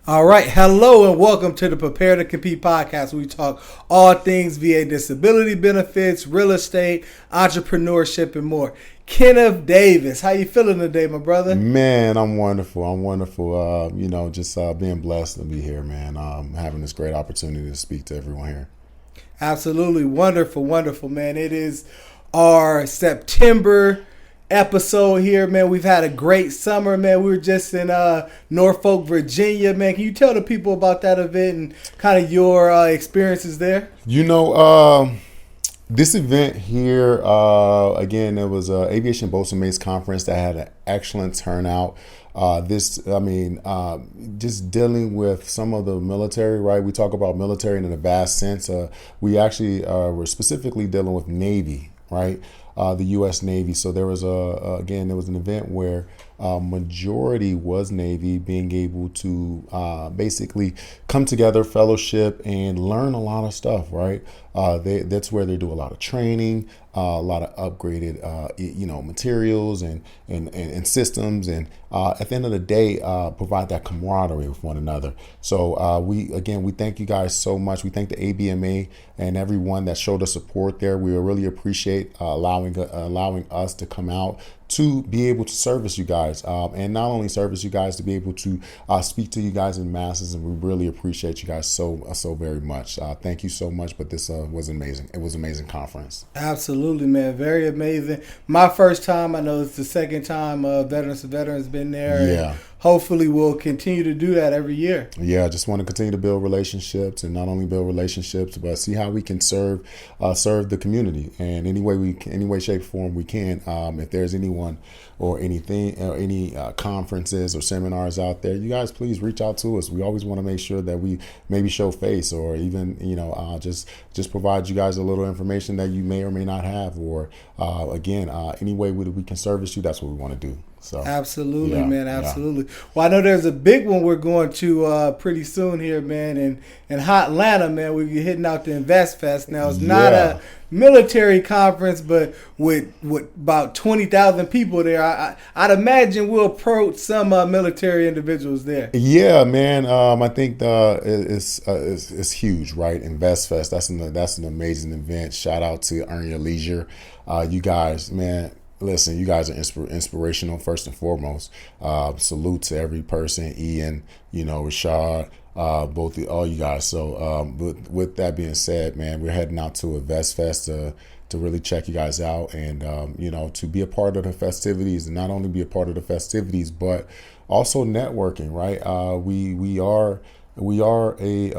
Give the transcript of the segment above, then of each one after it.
All right. Hello and welcome to the Prepare to Compete podcast. Where we talk all things VA disability benefits, real estate, entrepreneurship, and more. Kenneth Davis, how you feeling today, my brother? Man, I'm wonderful. Just being blessed to be here, man. Having this great opportunity to speak to everyone here. Absolutely. Wonderful, man. It is our September episode here, man. We've had a great summer, man. We were just in Norfolk, Virginia, man. Can you tell the people about that event and kind of your experiences there? This event here, again, it was an Aviation Boats and Mates conference that had an excellent turnout. Just dealing with some of the military, right? We talk about military in a vast sense. We actually were specifically dealing with Navy, right? The U.S. Navy. So there was there was an event where majority was Navy, being able to basically come together, fellowship, and learn a lot of stuff, right? That's where they do a lot of training, a lot of upgraded, materials and systems, and at the end of the day, provide that camaraderie with one another. So we thank you guys so much. We thank the ABMA and everyone that showed us support there. We really appreciate allowing us to come out to be able to service you guys, and not only service you guys, to be able to speak to you guys in masses, and we really appreciate you guys so very much. Thank you so much. But this was amazing. It was an amazing conference. Absolutely, man. Very amazing. My first time. I know it's the second time Veterans to Veterans been there. Yeah. And hopefully we'll continue to do that every year. Yeah, I just want to continue to build relationships, and not only build relationships, but see how we can serve the community in any way, shape, or form we can. If there's anyone or anything, or any conferences or seminars out there, you guys please reach out to us. We always want to make sure that we maybe show face, or even just provide you guys a little information that you may or may not have, or any way we can service you. That's what we want to do. So absolutely, man. Absolutely. Yeah. Well, I know there's a big one we're going to pretty soon here, man, in hot Atlanta, man. We're hitting out to Invest Fest. Now, it's not a military conference, but with about 20,000 people there, I'd imagine we'll approach some military individuals there. Yeah, man. I think it's huge, right? Invest Fest. That's an amazing event. Shout out to Earn Your Leisure. You guys, man. Listen, you guys are inspirational first and foremost. Salute to every person, Ian, Rashad, all you guys. So with that being said, man, we're heading out to Invest Fest to really check you guys out, and to be a part of the festivities, and not only be a part of the festivities, but also networking, right? We are a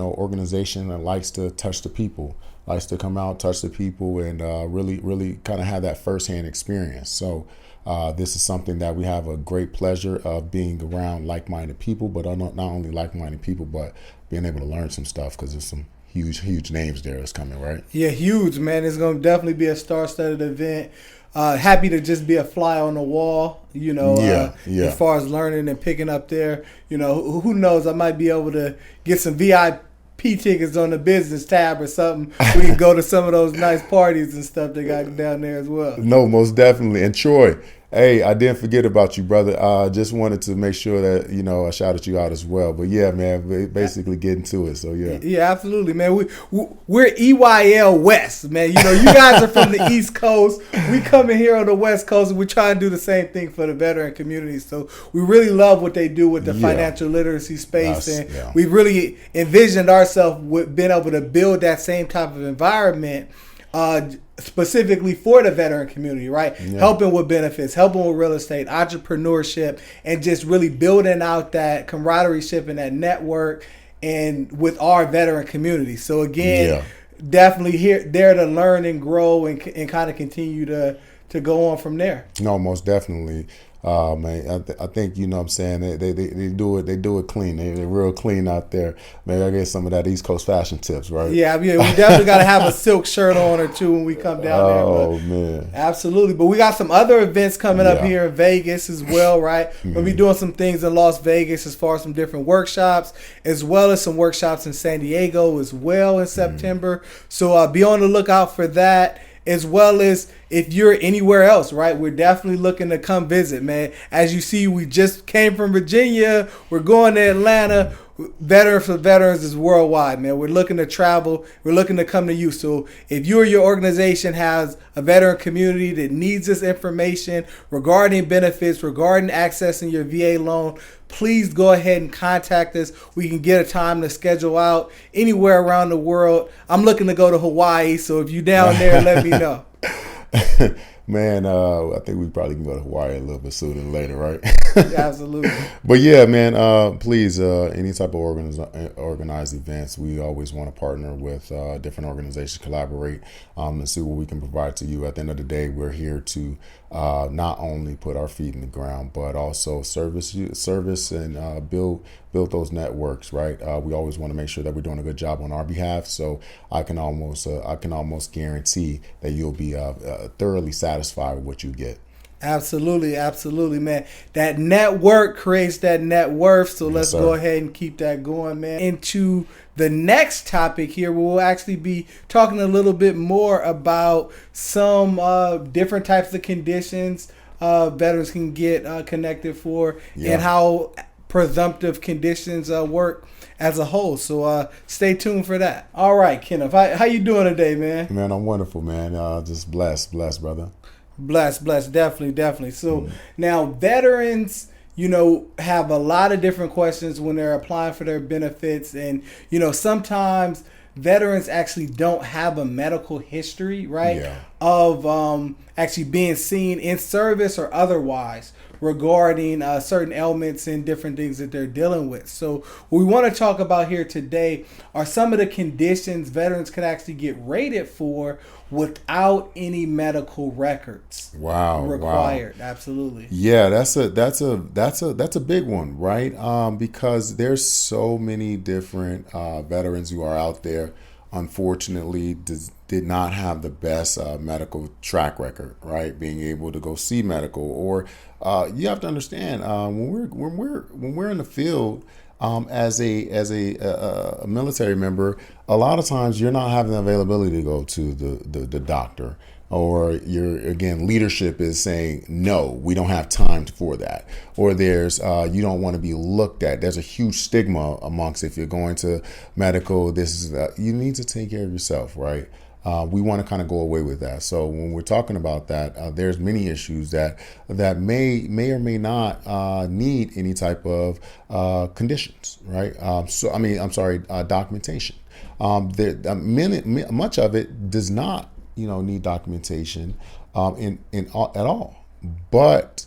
organization that likes to touch the people. Likes to come out, touch the people, and really kind of have that firsthand experience. So this is something that we have a great pleasure of being around like-minded people, but not only like-minded people, but being able to learn some stuff, because there's some huge names there that's coming, right? Yeah, huge, man. It's going to definitely be a star-studded event. Happy to just be a fly on the wall, as far as learning and picking up there. Who knows? I might be able to get some VIP tickets on the business tab or something. We can go to some of those nice parties and stuff they got down there as well. No, most definitely. And Troy, hey, I didn't forget about you, brother. Just wanted to make sure that, I shouted you out as well. But yeah, man, basically getting to it. So yeah. Yeah, absolutely, man. We're EYL West, man. You guys are from the East Coast. We come in here on the West Coast, and we try and do the same thing for the veteran community. So we really love what they do with the financial literacy space. We really envisioned ourselves with being able to build that same type of environment specifically for the veteran community, right? Yeah. Helping with benefits, helping with real estate, entrepreneurship, and just really building out that camaraderie and that network and with our veteran community. So again, definitely there to learn and grow and kind of continue to go on from there. No, most definitely. Man, I think what I'm saying, they do it clean. They're real clean out there. Maybe I get some of that East Coast fashion tips, right? Yeah, we definitely got to have a silk shirt on or two when we come down there. Oh, man. Absolutely. But we got some other events coming up here in Vegas as well, right? We'll be doing some things in Las Vegas as far as some different workshops, as well as some workshops in San Diego as well in September. So be on the lookout for that, as well as if you're anywhere else, right, we're definitely looking to come visit, man. As you see, we just came from Virginia. We're going to Atlanta. Veterans for Veterans is worldwide, man. We're looking to travel. We're looking to come to you. So if you or your organization has a veteran community that needs this information regarding benefits, regarding accessing your VA loan, please go ahead and contact us. We can get a time to schedule out anywhere around the world. I'm looking to go to Hawaii, so if you're down there, let me know. Man, I think we probably can go to Hawaii a little bit sooner than later, right? Absolutely. But yeah, man, please, any type of organized events, we always want to partner with different organizations, collaborate, and see what we can provide to you. At the end of the day, we're here to not only put our feet in the ground, but also service and build those networks, right? We always want to make sure that we're doing a good job on our behalf. So I can almost guarantee that you'll be thoroughly satisfied with what you get. Absolutely, absolutely, man. That network creates that net worth. So let's go ahead and keep that going, man. Into the next topic here, we'll actually be talking a little bit more about some different types of conditions veterans can get connected for, and how presumptive conditions work as a whole. So stay tuned for that. All right, Kenneth, how you doing today, man? Man, I'm wonderful, man. Just blessed, brother. Blessed, definitely. So now veterans, have a lot of different questions when they're applying for their benefits. And, sometimes veterans actually don't have a medical history, right? Of actually being seen in service or otherwise regarding certain ailments and different things that they're dealing with. So what we want to talk about here today are some of the conditions veterans can actually get rated for without any medical records required. Wow. Absolutely. Yeah, that's a big one, right? Because there's so many different veterans who are out there, unfortunately, did not have the best medical track record, right? Being able to go see medical, or you have to understand when we're in the field. As a military member, a lot of times you're not having the availability to go to the doctor, or leadership is saying, no, we don't have time for that. Or there's, you don't want to be looked at. There's a huge stigma amongst, if you're going to medical, you need to take care of yourself, right? We want to kind of go away with that. So when we're talking about that, there's many issues that may or may not need any type of conditions, right? Documentation. Much of it does not, need documentation at all. But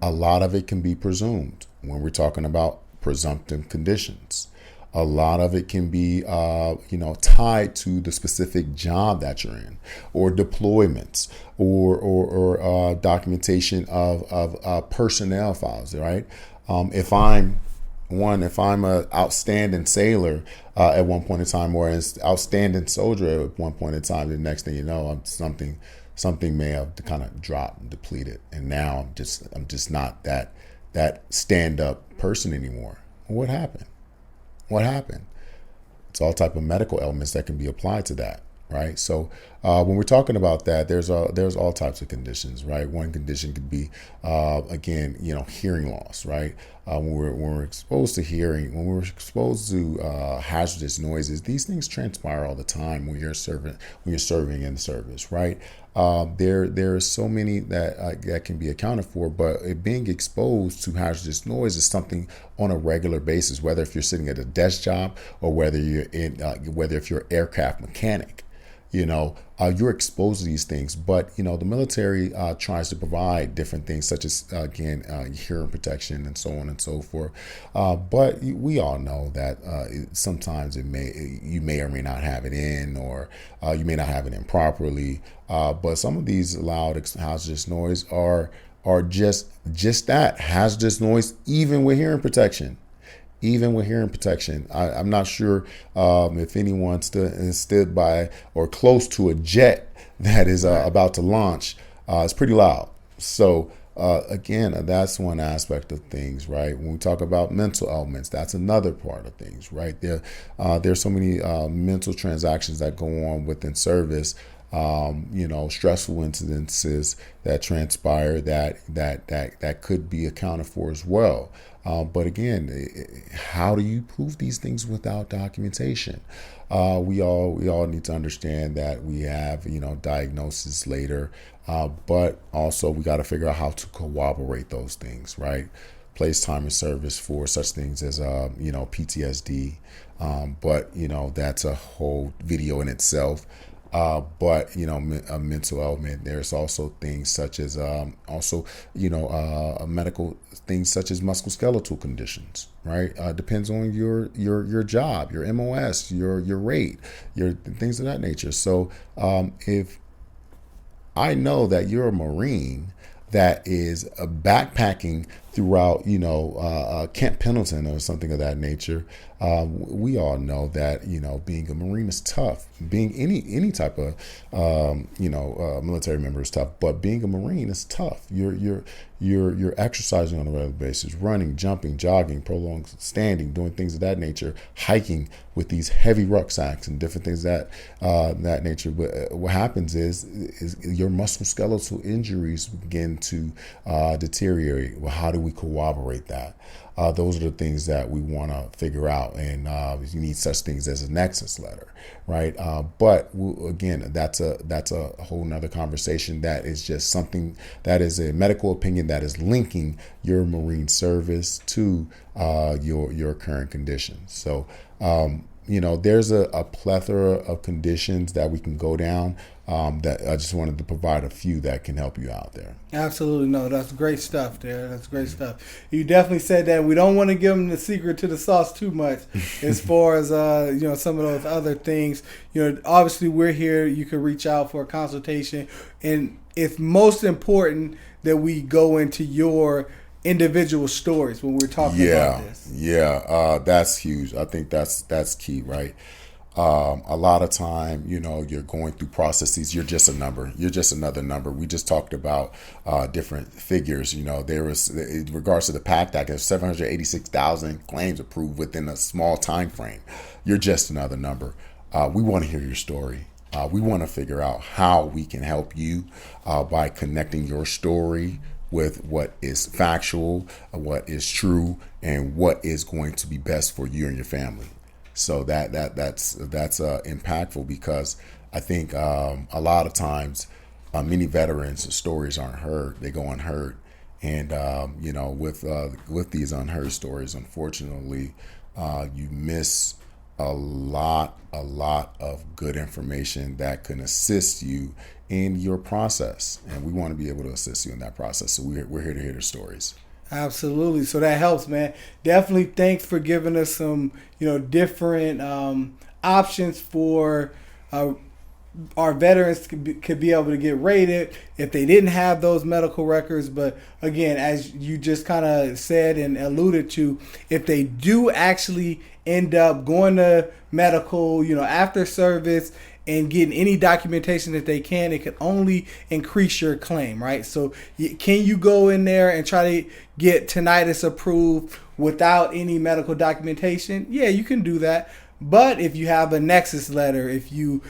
a lot of it can be presumed when we're talking about presumptive conditions. A lot of it can be, tied to the specific job that you're in, or deployments, or documentation of personnel files, right? If I'm an outstanding sailor at one point in time, or an outstanding soldier at one point in time, the next thing you know, something may have kind of dropped and depleted, and now I'm just not that stand-up person anymore. What happened? It's all type of medical elements that can be applied to that, right? So when we're talking about that, there's all types of conditions, right? One condition could be, hearing loss, right? When we're exposed to hearing, when we're exposed to hazardous noises, these things transpire all the time when you're serving in the service, right? There are so many that can be accounted for, but being exposed to hazardous noise is something on a regular basis, whether if you're sitting at a desk job, or whether if you're an aircraft mechanic. You're exposed to these things, but the military tries to provide different things, such as hearing protection and so on and so forth. But we all know that sometimes you may or may not have it in, or you may not have it in properly. But some of these loud hazardous noise are just that, hazardous noise, even with hearing protection. I'm not sure if anyone stood by or close to a jet that is about to launch. It's pretty loud. So that's one aspect of things, right? When we talk about mental elements, that's another part of things, right? There's so many mental transactions that go on within service stressful incidences that transpire that could be accounted for as well. But again, how do you prove these things without documentation? We all need to understand that we have diagnosis later, but also we got to figure out how to corroborate those things, right? Place, time, and service for such things as PTSD, but that's a whole video in itself. But a mental element. There's also things such as medical things such as musculoskeletal conditions. Right, depends on your job, your MOS, your rate, your things of that nature. So if I know that you're a Marine that is backpacking throughout, Camp Pendleton or something of that nature. We all know that, being a Marine is tough. Being any type of, military member is tough. But being a Marine is tough. You're exercising on a regular basis, running, jumping, jogging, prolonged standing, doing things of that nature, hiking with these heavy rucksacks and different things that nature. But what happens is your musculoskeletal injuries begin to deteriorate. Well, how do we corroborate that? Those are the things that we want to figure out, and you need such things as a nexus letter, right? But again, that's a whole nother conversation. That is just something that is a medical opinion that is linking your Marine service to your current conditions. So there's a plethora of conditions that we can go down. That I just wanted to provide a few that can help you out there. Absolutely. No, that's great stuff there. That's great stuff. You definitely said that. We don't want to give them the secret to the sauce too much as far as, some of those other things. Obviously we're here. You can reach out for a consultation. And it's most important that we go into your individual stories when we're talking about this. Yeah, that's huge. I think that's key, right? A lot of time, you're going through processes. You're just a number. You're just another number. We just talked about different figures. There was, in regards to the PACT Act, there's 786,000 claims approved within a small time frame. You're just another number. We want to hear your story. We want to figure out how we can help you by connecting your story with what is factual, what is true, and what is going to be best for you and your family. So that's impactful, because I think a lot of times many veterans' stories aren't heard; they go unheard, and with these unheard stories, unfortunately, you miss a lot of good information that can assist you in your process, and we want to be able to assist you in that process. So we're here to hear the stories. Absolutely. So that helps, man. Definitely thanks for giving us some, different options for our veterans could be able to get rated if they didn't have those medical records. But again, as you just kind of said and alluded to, if they do actually end up going to medical, after service and getting any documentation that they can, it can only increase your claim, right? So can you go in there and try to get tinnitus approved without any medical documentation? Yeah, you can do that. But if you have a nexus letter, if you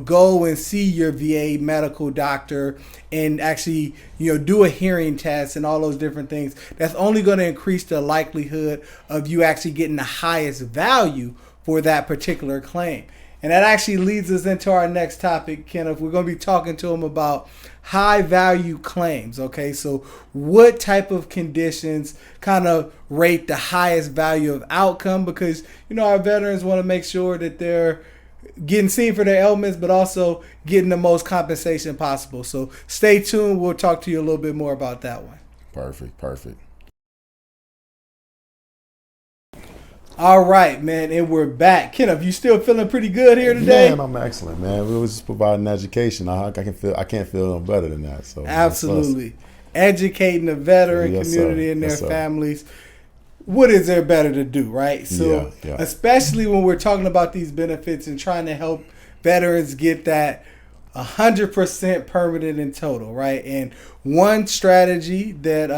go and see your VA medical doctor and actually do a hearing test and all those different things, that's only going to increase the likelihood of you actually getting the highest value for that particular claim. And that actually leads us into our next topic, Kenneth. We're going to be talking to him about high value claims. Okay, so what type of conditions kind of rate the highest value of outcome? Because, our veterans want to make sure that they're getting seen for their ailments, but also getting the most compensation possible. So stay tuned. We'll talk to you a little bit more about that one. Perfect. All right, man, and we're back. Kenneth, you still feeling pretty good here today? Man, I'm excellent, man. We was just providing education. I can't feel no better than that. So absolutely, educating the veteran community and their families. What is there better to do, right? So, especially when we're talking about these benefits and trying to help veterans get that 100% permanent in total, right? And one strategy that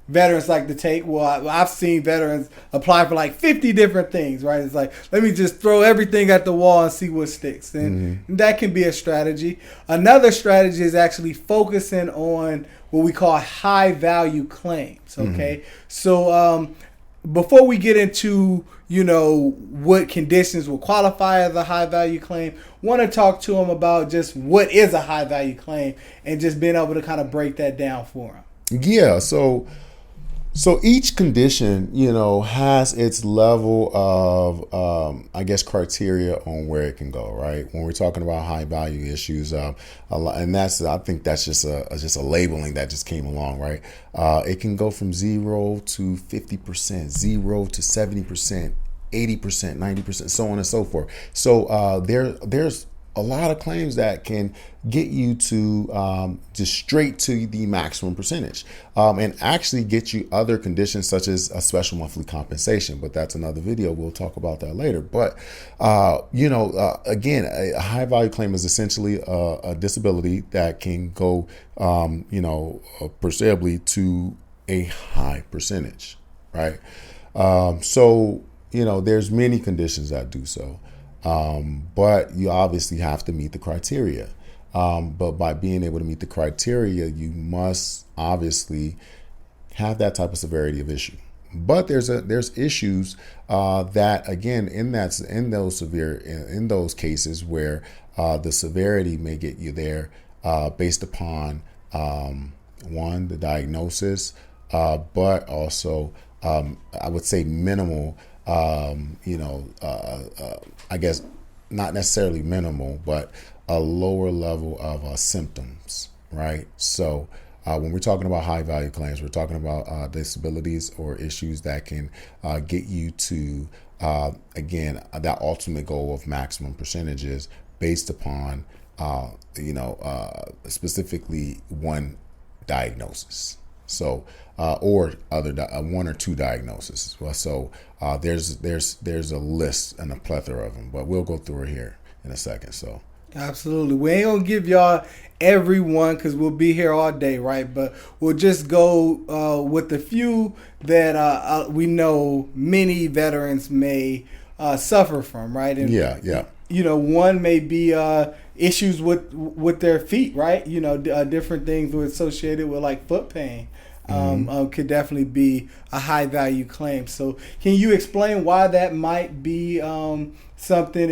veterans like to take. Well, I've seen veterans apply for like 50 different things, right? It's like, let me just throw everything at the wall and see what sticks. And that can be a strategy. Another strategy is actually focusing on what we call high value claims. Okay. So before we get into, what conditions will qualify as a high value claim, want to talk to them about just what is a high value claim and just being able to kind of break that down for them. Yeah. So each condition, has its level of, criteria on where it can go, right? When we're talking about high value issues, and I think that's just a labeling that just came along, right? It can go from 0 to 50%, 0 to 70%, 80%, 90%, so on and so forth. So there's a lot of claims that can get you to just straight to the maximum percentage, and actually get you other conditions such as a special monthly compensation. But that's another video. We'll talk about that later. But, again, a high value claim is essentially a disability that can go, perceivably to a high percentage, right? So, there's many conditions that do so. But you obviously have to meet the criteria. But by being able to meet the criteria, you must obviously have that type of severity of issue. But there's issues that, again, in those cases where the severity may get you there based upon one, the diagnosis, but also I would say minimal. I guess not necessarily minimal, but a lower level of symptoms, right? So when we're talking about high value claims, we're talking about disabilities or issues that can get you to, again, that ultimate goal of maximum percentages based upon, specifically one diagnosis. So, or other one or two diagnoses. Well, so there's a list and a plethora of them, but we'll go through it here in a second. So, absolutely, we ain't gonna give y'all every one because we'll be here all day, right? But we'll just go with the few that we know many veterans may suffer from, right? And yeah. One may be issues with their feet, right? Different things associated with like foot pain. Could definitely be a high value claim. So can you explain why that might be something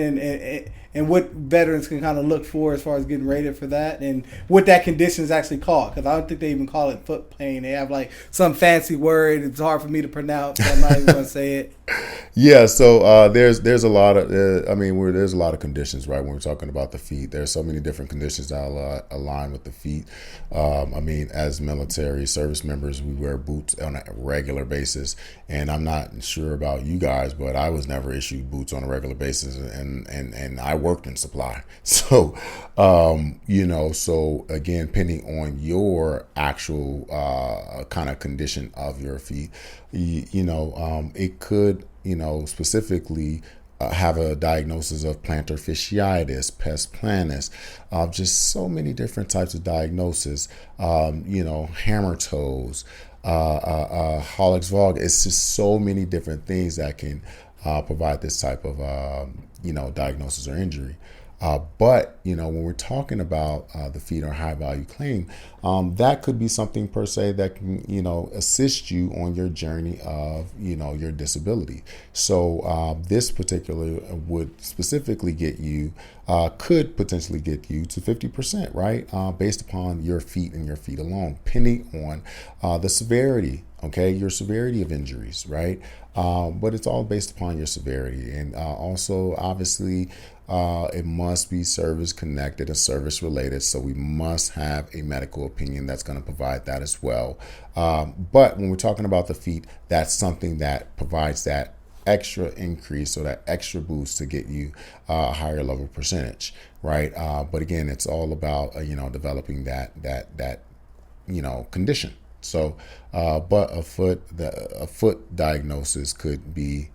and what veterans can kind of look for as far as getting rated for that and what that condition is actually called? Because I don't think they even call it foot pain. They have like some fancy word. It's hard for me to pronounce. So I'm not even going to say it. Yeah, so there's a lot of there's a lot of conditions, right? When we're talking about the feet, there's so many different conditions that align with the feet. As military service members, we wear boots on a regular basis, and I'm not sure about you guys, but I was never issued boots on a regular basis, and I worked in supply. So, so again, depending on your actual kind of condition of your feet, it could, specifically have a diagnosis of plantar fasciitis, pes planus, just so many different types of diagnosis, hammer toes, hallux valgus. It's just so many different things that can provide this type of, diagnosis or injury. But when we're talking about the feet or high value claim, that could be something per se that can, assist you on your journey of, your disability. So this particular would specifically get you, could potentially get you to 50%, right? Based upon your feet and your feet alone, depending on the severity, okay, your severity of injuries, right? But it's all based upon your severity. And also, obviously, it must be service connected and service related. So we must have a medical opinion that's going to provide that as well. But when we're talking about the feet, that's something that provides that extra increase or that extra boost to get you a higher level percentage, right? But again, it's all about, developing that condition. So, but a foot diagnosis could be,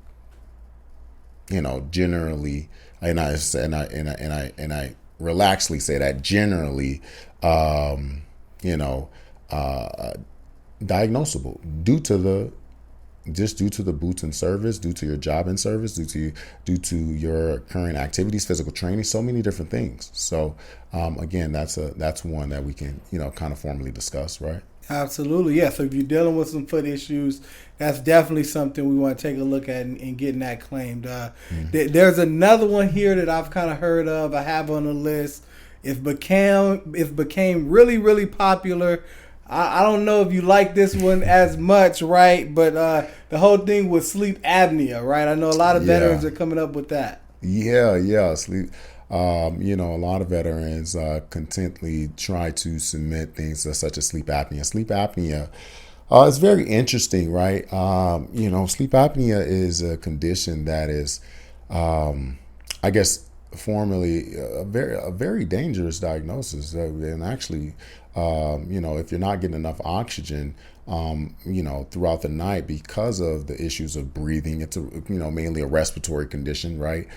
generally, and I relaxedly say that generally, diagnosable due to the boots in service, due to your job in service, due to your current activities, physical training, so many different things. So again, that's one that we can kind of formally discuss, right? Absolutely, yeah. So if you're dealing with some foot issues, that's definitely something we want to take a look at and getting that claimed. There's another one here that I've kind of heard of. I have on the list. If became really really popular. I don't know if you like this one as much, right? But the whole thing with sleep apnea, right? I know a lot of veterans are coming up with that. Yeah. Sleep. A lot of veterans contently try to submit things such as sleep apnea. Sleep apnea is very interesting, right? Sleep apnea is a condition that is, I guess, formerly a very dangerous diagnosis. And actually, if you're not getting enough oxygen, throughout the night because of the issues of breathing, it's mainly a respiratory condition, right?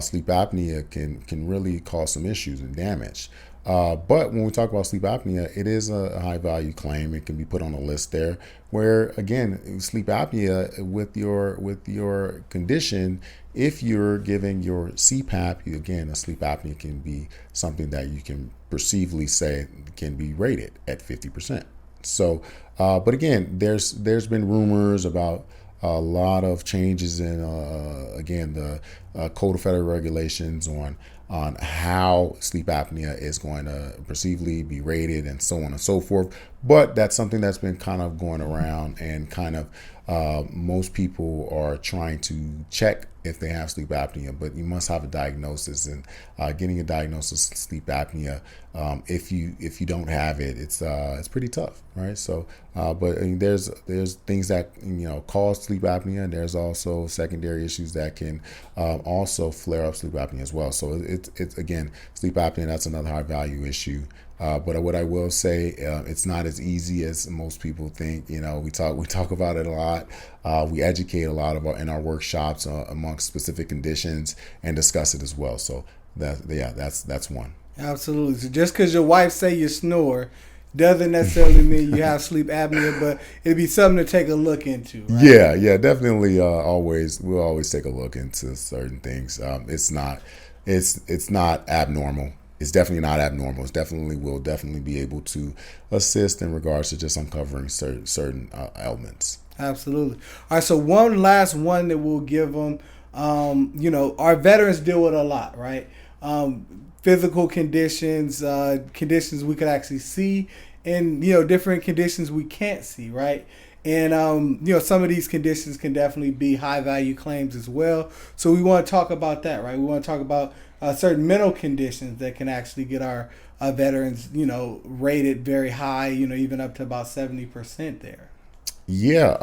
Sleep apnea can really cause some issues and damage. But when we talk about sleep apnea, it is a high value claim. It can be put on a list there where, again, sleep apnea with your condition, if you're giving your CPAP, again, a sleep apnea can be something that you can perceivably say can be rated at 50%. So, but again, there's been rumors about a lot of changes in again the Code of Federal Regulations on how sleep apnea is going to perceivably be rated and so on and so forth. But that's something that's been kind of going around, and kind of most people are trying to check if they have sleep apnea, but you must have a diagnosis, and getting a diagnosis of sleep apnea, if you don't have it, it's pretty tough, right? So, but I mean, there's things that cause sleep apnea, and there's also secondary issues that can also flare up sleep apnea as well. So it's again, sleep apnea, that's another high value issue. But what I will say, it's not as easy as most people think. We talk about it a lot. We educate a lot in our workshops amongst specific conditions and discuss it as well. So that's one. Absolutely. So just because your wife say you snore doesn't necessarily mean you have sleep apnea, but it'd be something to take a look into. Right? Yeah, definitely. We'll always take a look into certain things. It's not abnormal. It's definitely not abnormal. We'll definitely be able to assist in regards to just uncovering certain ailments. Absolutely. All right. So one last one that we'll give them. Our veterans deal with a lot, right? Physical conditions, conditions we could actually see, and different conditions we can't see, right? And some of these conditions can definitely be high value claims as well. So we want to talk about that, right? We want to talk about certain mental conditions that can actually get our veterans, rated very high, even up to about 70% there. Yeah.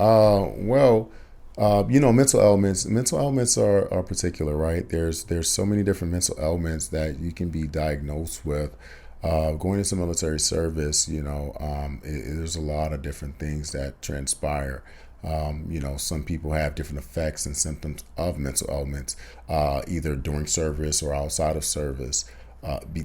Mental ailments. Mental ailments are particular, right? There's so many different mental ailments that you can be diagnosed with. Going into military service, there's a lot of different things that transpire. Some people have different effects and symptoms of mental ailments, either during service or outside of service,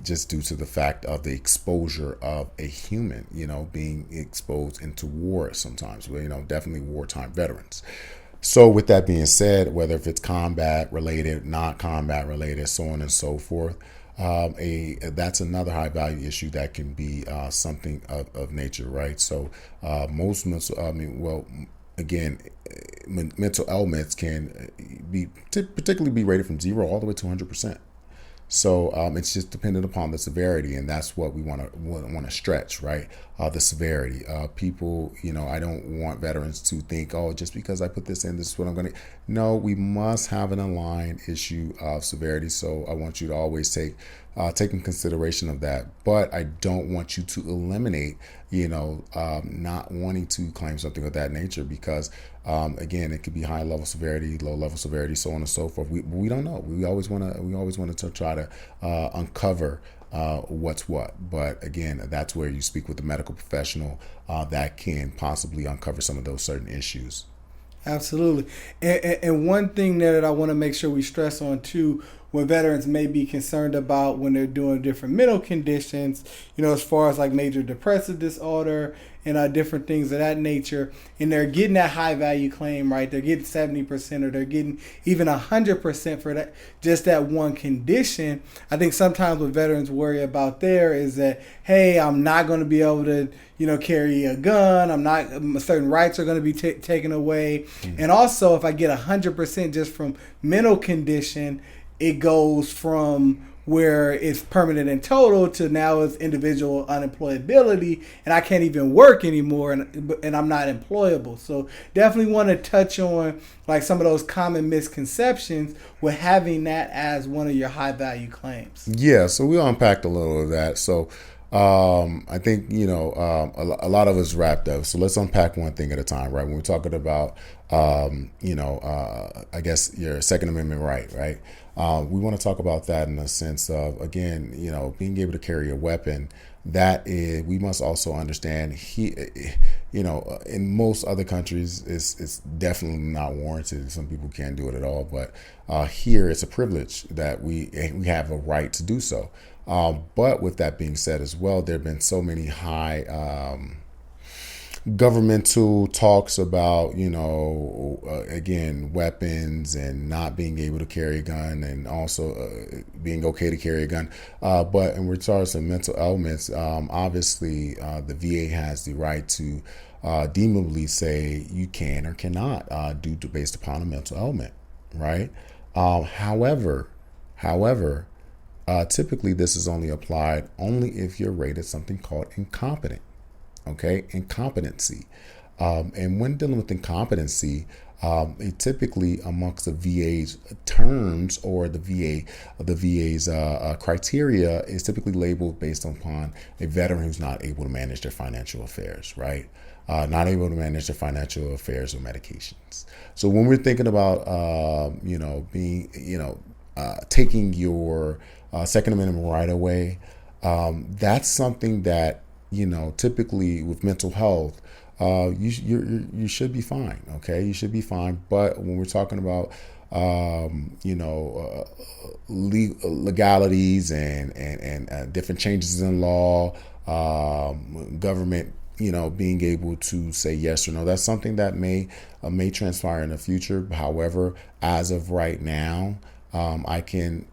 just due to the fact of the exposure of a human, being exposed into war sometimes, definitely wartime veterans. So with that being said, whether if it's combat related, not combat related, so on and so forth, that's another high value issue that can be something of nature, right? So most again, mental ailments can particularly be rated from 0 all the way to 100%. So it's just dependent upon the severity, and that's what we want to stretch, right? The severity. People, I don't want veterans to think, oh, just because I put this in, this is what I'm going to. No, we must have an aligned issue of severity. So I want you to always take in consideration of that. But I don't want you to eliminate, not wanting to claim something of that nature, because again, it could be high level severity, low level severity, so on and so forth. We don't know. We always want to try to uncover what's what. But again, that's where you speak with the medical professional that can possibly uncover some of those certain issues. Absolutely. And one thing there that I want to make sure we stress on too, what veterans may be concerned about when they're doing different mental conditions, as far as like major depressive disorder and different things of that nature. And they're getting that high value claim, right? They're getting 70% or they're getting even 100% for that, just that one condition. I think sometimes what veterans worry about there is that, hey, I'm not going to be able to, carry a gun. Certain rights are going to be taken away. Mm-hmm. And also, if I get 100% just from mental condition, it goes from where it's permanent and total to now it's individual unemployability, and I can't even work anymore, and I'm not employable. So definitely want to touch on like some of those common misconceptions with having that as one of your high value claims. Yeah, so we unpacked a little of that. So I think, a lot of us wrapped up. So let's unpack one thing at a time, right? When we're talking about, I guess your Second Amendment right? We want to talk about that in the sense of, again, being able to carry a weapon. That is, we must also understand, in most other countries, it's definitely not warranted. Some people can't do it at all. But here, it's a privilege that we have a right to do so. But with that being said as well, there have been so many high governmental talks about, again, weapons and not being able to carry a gun, and also being okay to carry a gun. But in regards to mental ailments, obviously the VA has the right to deemably say you can or cannot based upon a mental ailment, right? However, typically this is only applied only if you're rated something called incompetent. Okay, incompetency. And when dealing with incompetency, it typically amongst the VA's terms or the VA's criteria is typically labeled based upon a veteran who's not able to manage their financial affairs, right? Not able to manage their financial affairs or medications. So when we're thinking about, taking your Second Amendment right away, that's something that, typically with mental health, you should be fine. Okay, you should be fine. But when we're talking about legalities and different changes in law, government, being able to say yes or no, that's something that may transpire in the future. However, as of right now, I can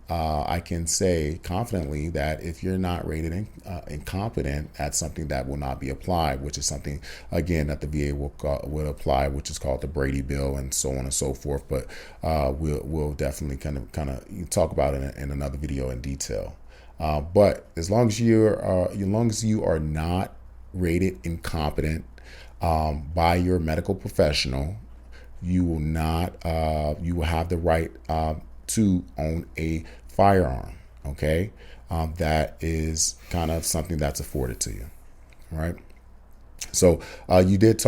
say confidently that if you're not rated incompetent, that's something that will not be applied, which is something, again, that the VA will apply, which is called the Brady Bill, and so on and so forth. But we'll definitely kind of talk about it in another video in detail. But as long as you are not rated incompetent by your medical professional, you will not. You will have the right to own a firearm. Okay, that is kind of something that's afforded to you, right? So you did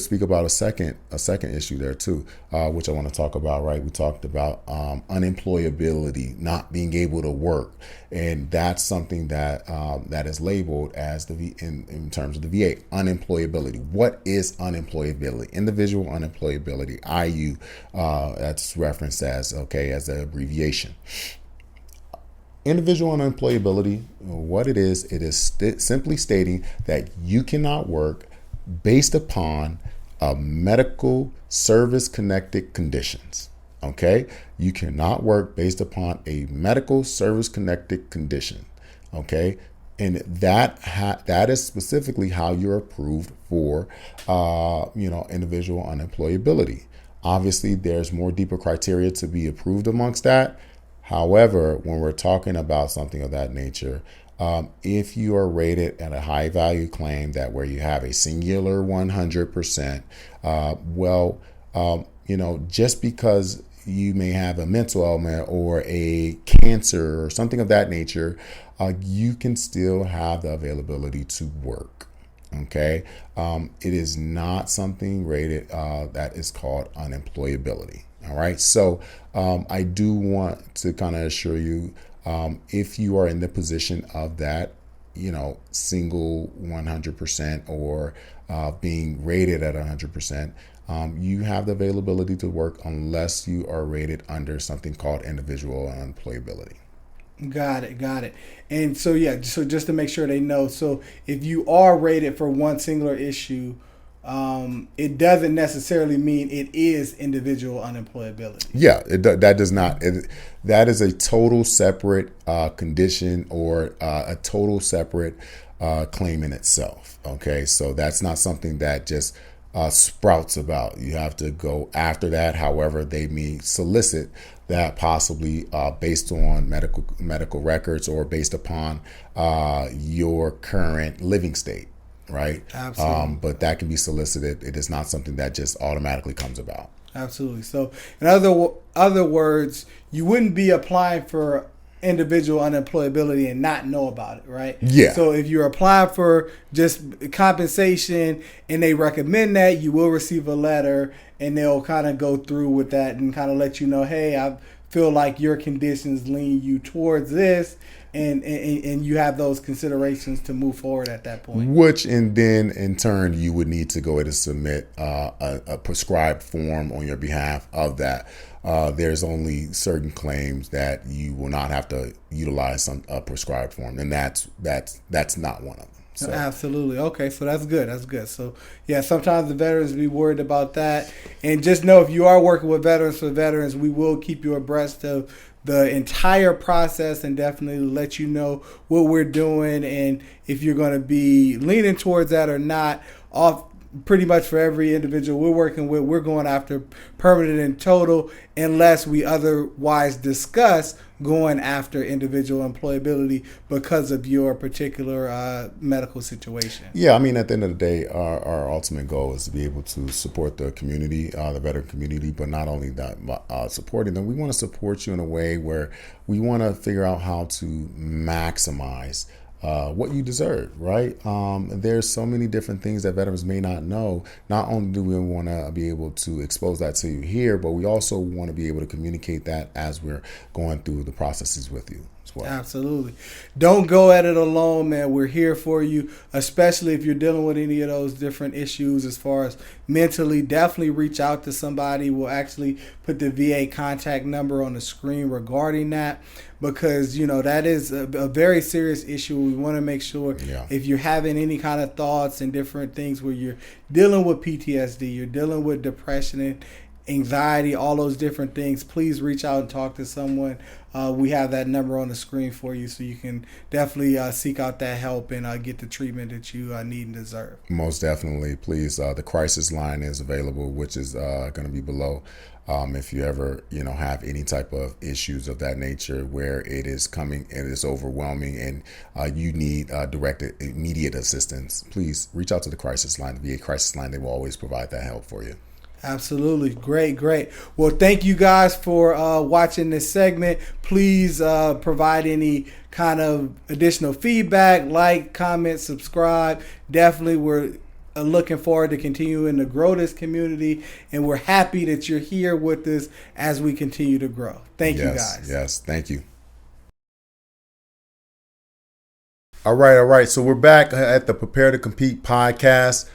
speak about a second issue there too, which I want to talk about. Right, we talked about unemployability, not being able to work, and that's something that that is labeled as in terms of the VA unemployability. What is unemployability? Individual unemployability, IU. That's referenced as an abbreviation. Individual unemployability, what it is simply stating that you cannot work based upon medical service connected conditions. Okay, you cannot work based upon a medical service connected condition. Okay, and that is specifically how you're approved for individual unemployability. Obviously, there's more deeper criteria to be approved amongst that. However, when we're talking about something of that nature, if you are rated at a high value claim that where you have a singular 100%, just because you may have a mental ailment or a cancer or something of that nature, you can still have the availability to work. Okay, it is not something rated that is called unemployability. All right. So I do want to kind of assure you, if you are in the position of that, single 100% or being rated at 100%, you have the availability to work unless you are rated under something called individual unemployability. Got it. And so, yeah, so just to make sure they know, so if you are rated for one singular issue, it doesn't necessarily mean it is individual unemployability. Yeah, that does not. That is a total separate condition or a total separate claim in itself. Okay, so that's not something that just sprouts about. You have to go after that. However, they may solicit that possibly based on medical records or based upon your current living state. Right. Absolutely. But that can be solicited. It is not something that just automatically comes about. Absolutely. So, in other words, you wouldn't be applying for individual unemployability and not know about it, right? Yeah. So, if you're applying for just compensation and they recommend that, you will receive a letter and they'll kind of go through with that and kind of let you know, hey, I feel like your conditions lean you towards this. And you have those considerations to move forward at that point. Which, and then in turn, you would need to go ahead and submit a prescribed form on your behalf of that. There's only certain claims that you will not have to utilize a prescribed form, and that's not one of them. So. Absolutely. Okay, so that's good. So, yeah, sometimes the veterans be worried about that. And just know if you are working with Veterans for Veterans, we will keep you abreast of the entire process and definitely let you know what we're doing and if you're going to be leaning towards that or not. Off pretty much for every individual we're working with, we're going after permanent and total unless we otherwise discuss going after individual employability because of your particular medical situation. Yeah, I mean, at the end of the day, our ultimate goal is to be able to support the community, the veteran community, but not only that, supporting them. We want to support you in a way where we want to figure out how to maximize what you deserve, right? There's so many different things that veterans may not know. Not only do we want to be able to expose that to you here, but we also want to be able to communicate that as we're going through the processes with you as well. Absolutely. Don't go at it alone, man. We're here for you, especially if you're dealing with any of those different issues as far as mentally. Definitely reach out to somebody. We'll actually put the VA contact number on the screen regarding that. Because, that is a very serious issue. We want to make sure if you're having any kind of thoughts and different things where you're dealing with PTSD, you're dealing with depression and anxiety, all those different things, please reach out and talk to someone. We have that number on the screen for you so you can definitely seek out that help and get the treatment that you need and deserve. Most definitely. Please, the crisis line is available, which is going to be below. If you ever, have any type of issues of that nature where it is coming and it is overwhelming and you need directed immediate assistance, please reach out to the crisis line, the VA crisis line. They will always provide that help for you. Absolutely. Great. Well, thank you guys for watching this segment. Please provide any kind of additional feedback, like, comment, subscribe. Definitely, we're looking forward to continuing to grow this community, and we're happy that you're here with us as we continue to grow. Thank you, guys. Yes, thank you. All right. So we're back at the Prepare to Compete podcast.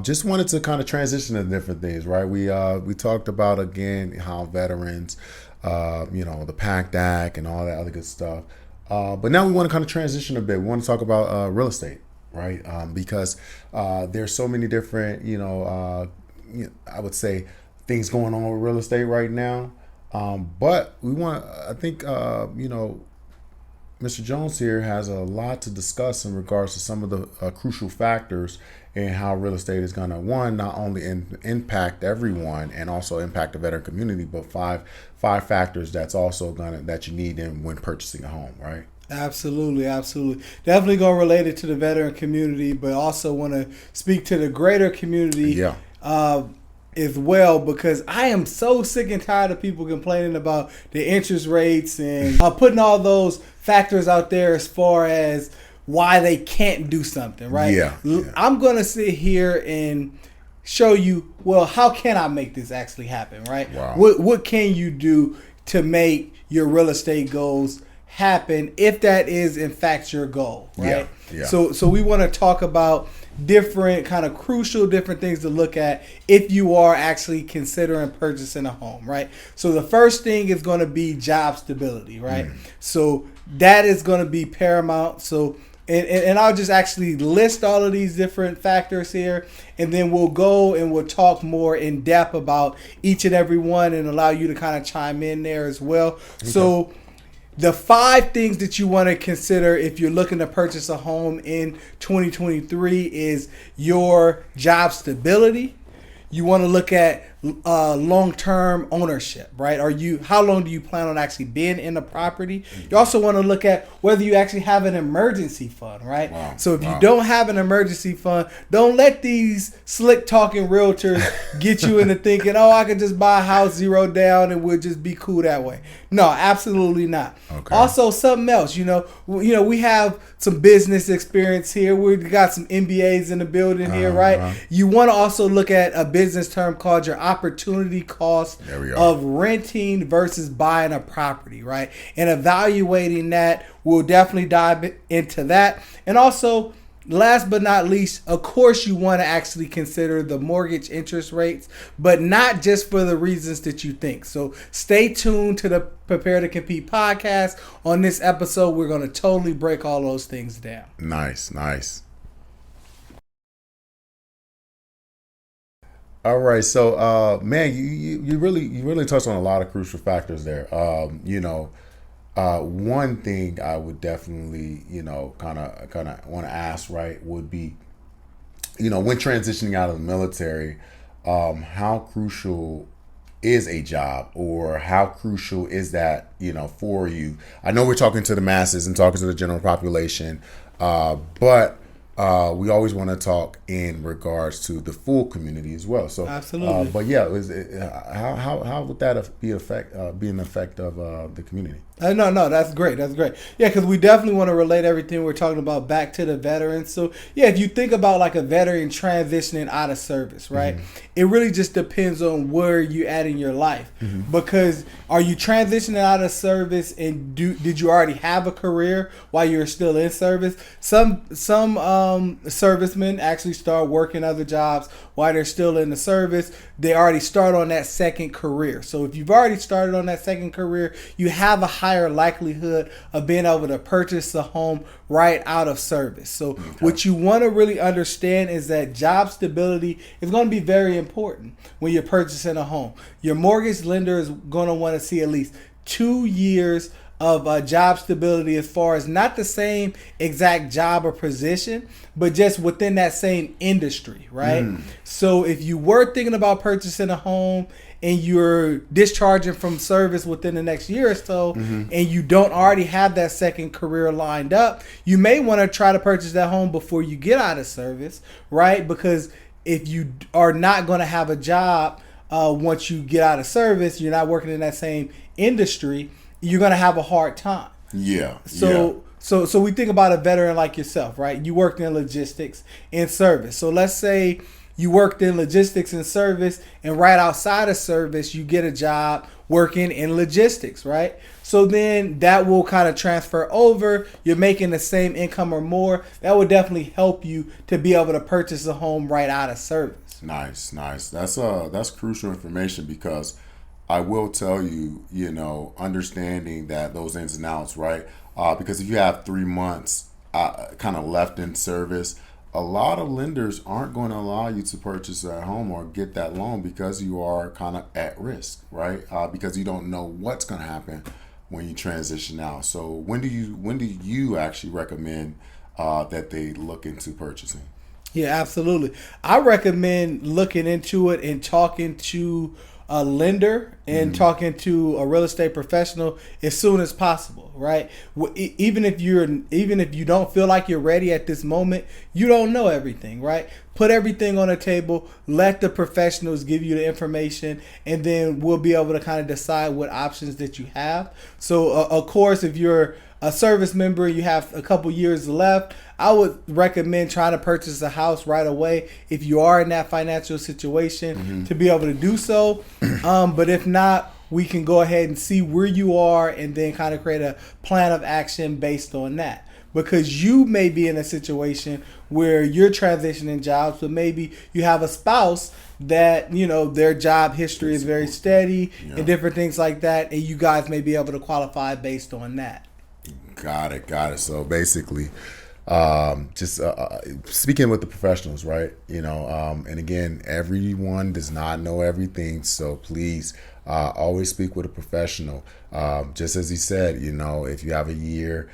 Just wanted to kind of transition to different things, right? We talked about, again, how veterans, the PACT Act and all that other good stuff. But now we want to kind of transition a bit. We want to talk about real estate. Right, because there's so many different, I would say, things going on with real estate right now. But we want, I think, Mr. Jones here has a lot to discuss in regards to some of the crucial factors and how real estate is going to, one, not only impact everyone and also impact the veteran community, but five factors that's also that you need when purchasing a home, right? Absolutely. Definitely going to relate it to the veteran community, but also want to speak to the greater community as well, because I am so sick and tired of people complaining about the interest rates and putting all those factors out there as far as why they can't do something, right? Yeah. I'm going to sit here and show you, well, how can I make this actually happen, right? Wow. What can you do to make your real estate goals happen if that is in fact your goal, right? Yeah. So we want to talk about different kind of crucial different things to look at if you are actually considering purchasing a home, right? So the first thing is going to be job stability, right? So that is going to be paramount. So and I'll just actually list all of these different factors here, and then we'll go and we'll talk more in depth about each and every one and allow you to kind of chime in there as well. Okay. So the 5 things that you want to consider if you're looking to purchase a home in 2023 is your job stability. You want to look at long-term ownership, right? How long do you plan on actually being in the property? You also want to look at whether you actually have an emergency fund, right? Wow. So if you don't have an emergency fund, don't let these slick talking realtors get you into thinking, oh, I could just buy a house, zero down, and we'll just be cool that way. No, absolutely not. Okay. Also, something else, we have some business experience here. We've got some MBAs in the building here, right? You want to also look at a business term called your opportunity cost of renting versus buying a property, right? And evaluating that, we'll definitely dive into that. And also, last but not least, of course, you want to actually consider the mortgage interest rates, but not just for the reasons that you think. So stay tuned to the Prepare to Compete podcast. On this episode, we're going to totally break all those things down. Nice. All right, so man, you really touched on a lot of crucial factors there. One thing I would definitely kind of want to ask, right, would be, when transitioning out of the military, how crucial is a job, or how crucial is that for you? I know we're talking to the masses and talking to the general population, but we always want to talk in regards to the full community as well. So absolutely. But yeah, how would that be an effect of the community? No, that's great. Yeah, because we definitely want to relate everything we're talking about back to the veterans. So yeah, if you think about like a veteran transitioning out of service, right? Mm-hmm. It really just depends on where you at in your life. Mm-hmm. Because are you transitioning out of service and did you already have a career while you're still in service? Some servicemen actually start working other jobs while they're still in the service. They already start on that second career. So if you've already started on that second career, you have a higher likelihood of being able to purchase a home right out of service. So what you want to really understand is that job stability is going to be very important when you're purchasing a home. Your mortgage lender is going to want to see at least 2 years of job stability, as far as not the same exact job or position, but just within that same industry, right? So if you were thinking about purchasing a home and you're discharging from service within the next year or so, and you don't already have that second career lined up, you may want to try to purchase that home before you get out of service, right? Because if you are not going to have a job once you get out of service, you're not working in that same industry, you're going to have a hard time. Yeah. So we think about a veteran like yourself, right? You worked in logistics and service. So let's say you worked in logistics and service, and right outside of service, you get a job working in logistics, right? So then that will kind of transfer over. You're making the same income or more. That would definitely help you to be able to purchase a home right out of service. Nice. That's crucial information, because I will tell you, understanding that those ins and outs, right? Because if you have 3 months kind of left in service, a lot of lenders aren't going to allow you to purchase that home or get that loan, because you are kind of at risk, right? Because you don't know what's going to happen when you transition out. So when do you actually recommend that they look into purchasing? Yeah, absolutely. I recommend looking into it and talking to a lender and talking to a real estate professional as soon as possible, right? Even if you don't feel like you're ready at this moment, you don't know everything, right? Put everything on the table, let the professionals give you the information, and then we'll be able to kind of decide what options that you have. So of course, if you're a service member, you have a couple years left, I would recommend trying to purchase a house right away if you are in that financial situation to be able to do so. But if not, we can go ahead and see where you are and then kind of create a plan of action based on that. because you may be in a situation where you're transitioning jobs, but maybe you have a spouse that, you know, their job history is very steady and different things like that, and you guys may be able to qualify based on that. Got it. So basically, just speaking with the professionals, right? You know, and again, everyone does not know everything, so please always speak with a professional. Just as he said, you know, if you have a year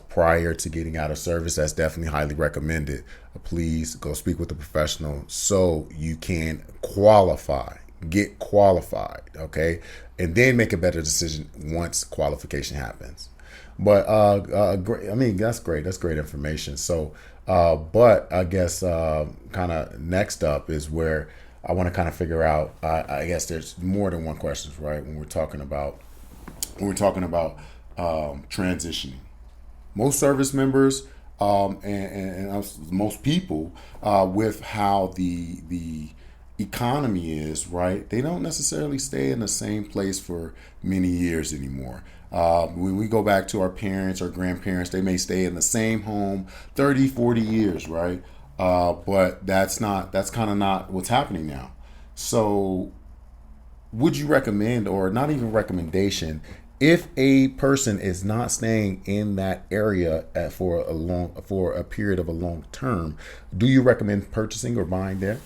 prior to getting out of service, that's definitely highly recommended. Please go speak with a professional so you can get qualified, okay, and then make a better decision once qualification happens. But great. I mean, that's great. That's great information. So, but I guess kind of next up is where I want to kind of figure out. I guess there's more than one question, right? When we're talking about transitioning, most service members and most people with how the economy is, right? They don't necessarily stay in the same place for many years anymore. When we go back to our parents or grandparents, they may stay in the same home 30, 40 years, right? But that's kind of not what's happening now. So would you recommend, or not even recommendation, if a person is not staying in that area for a period of a long term, do you recommend purchasing or buying there?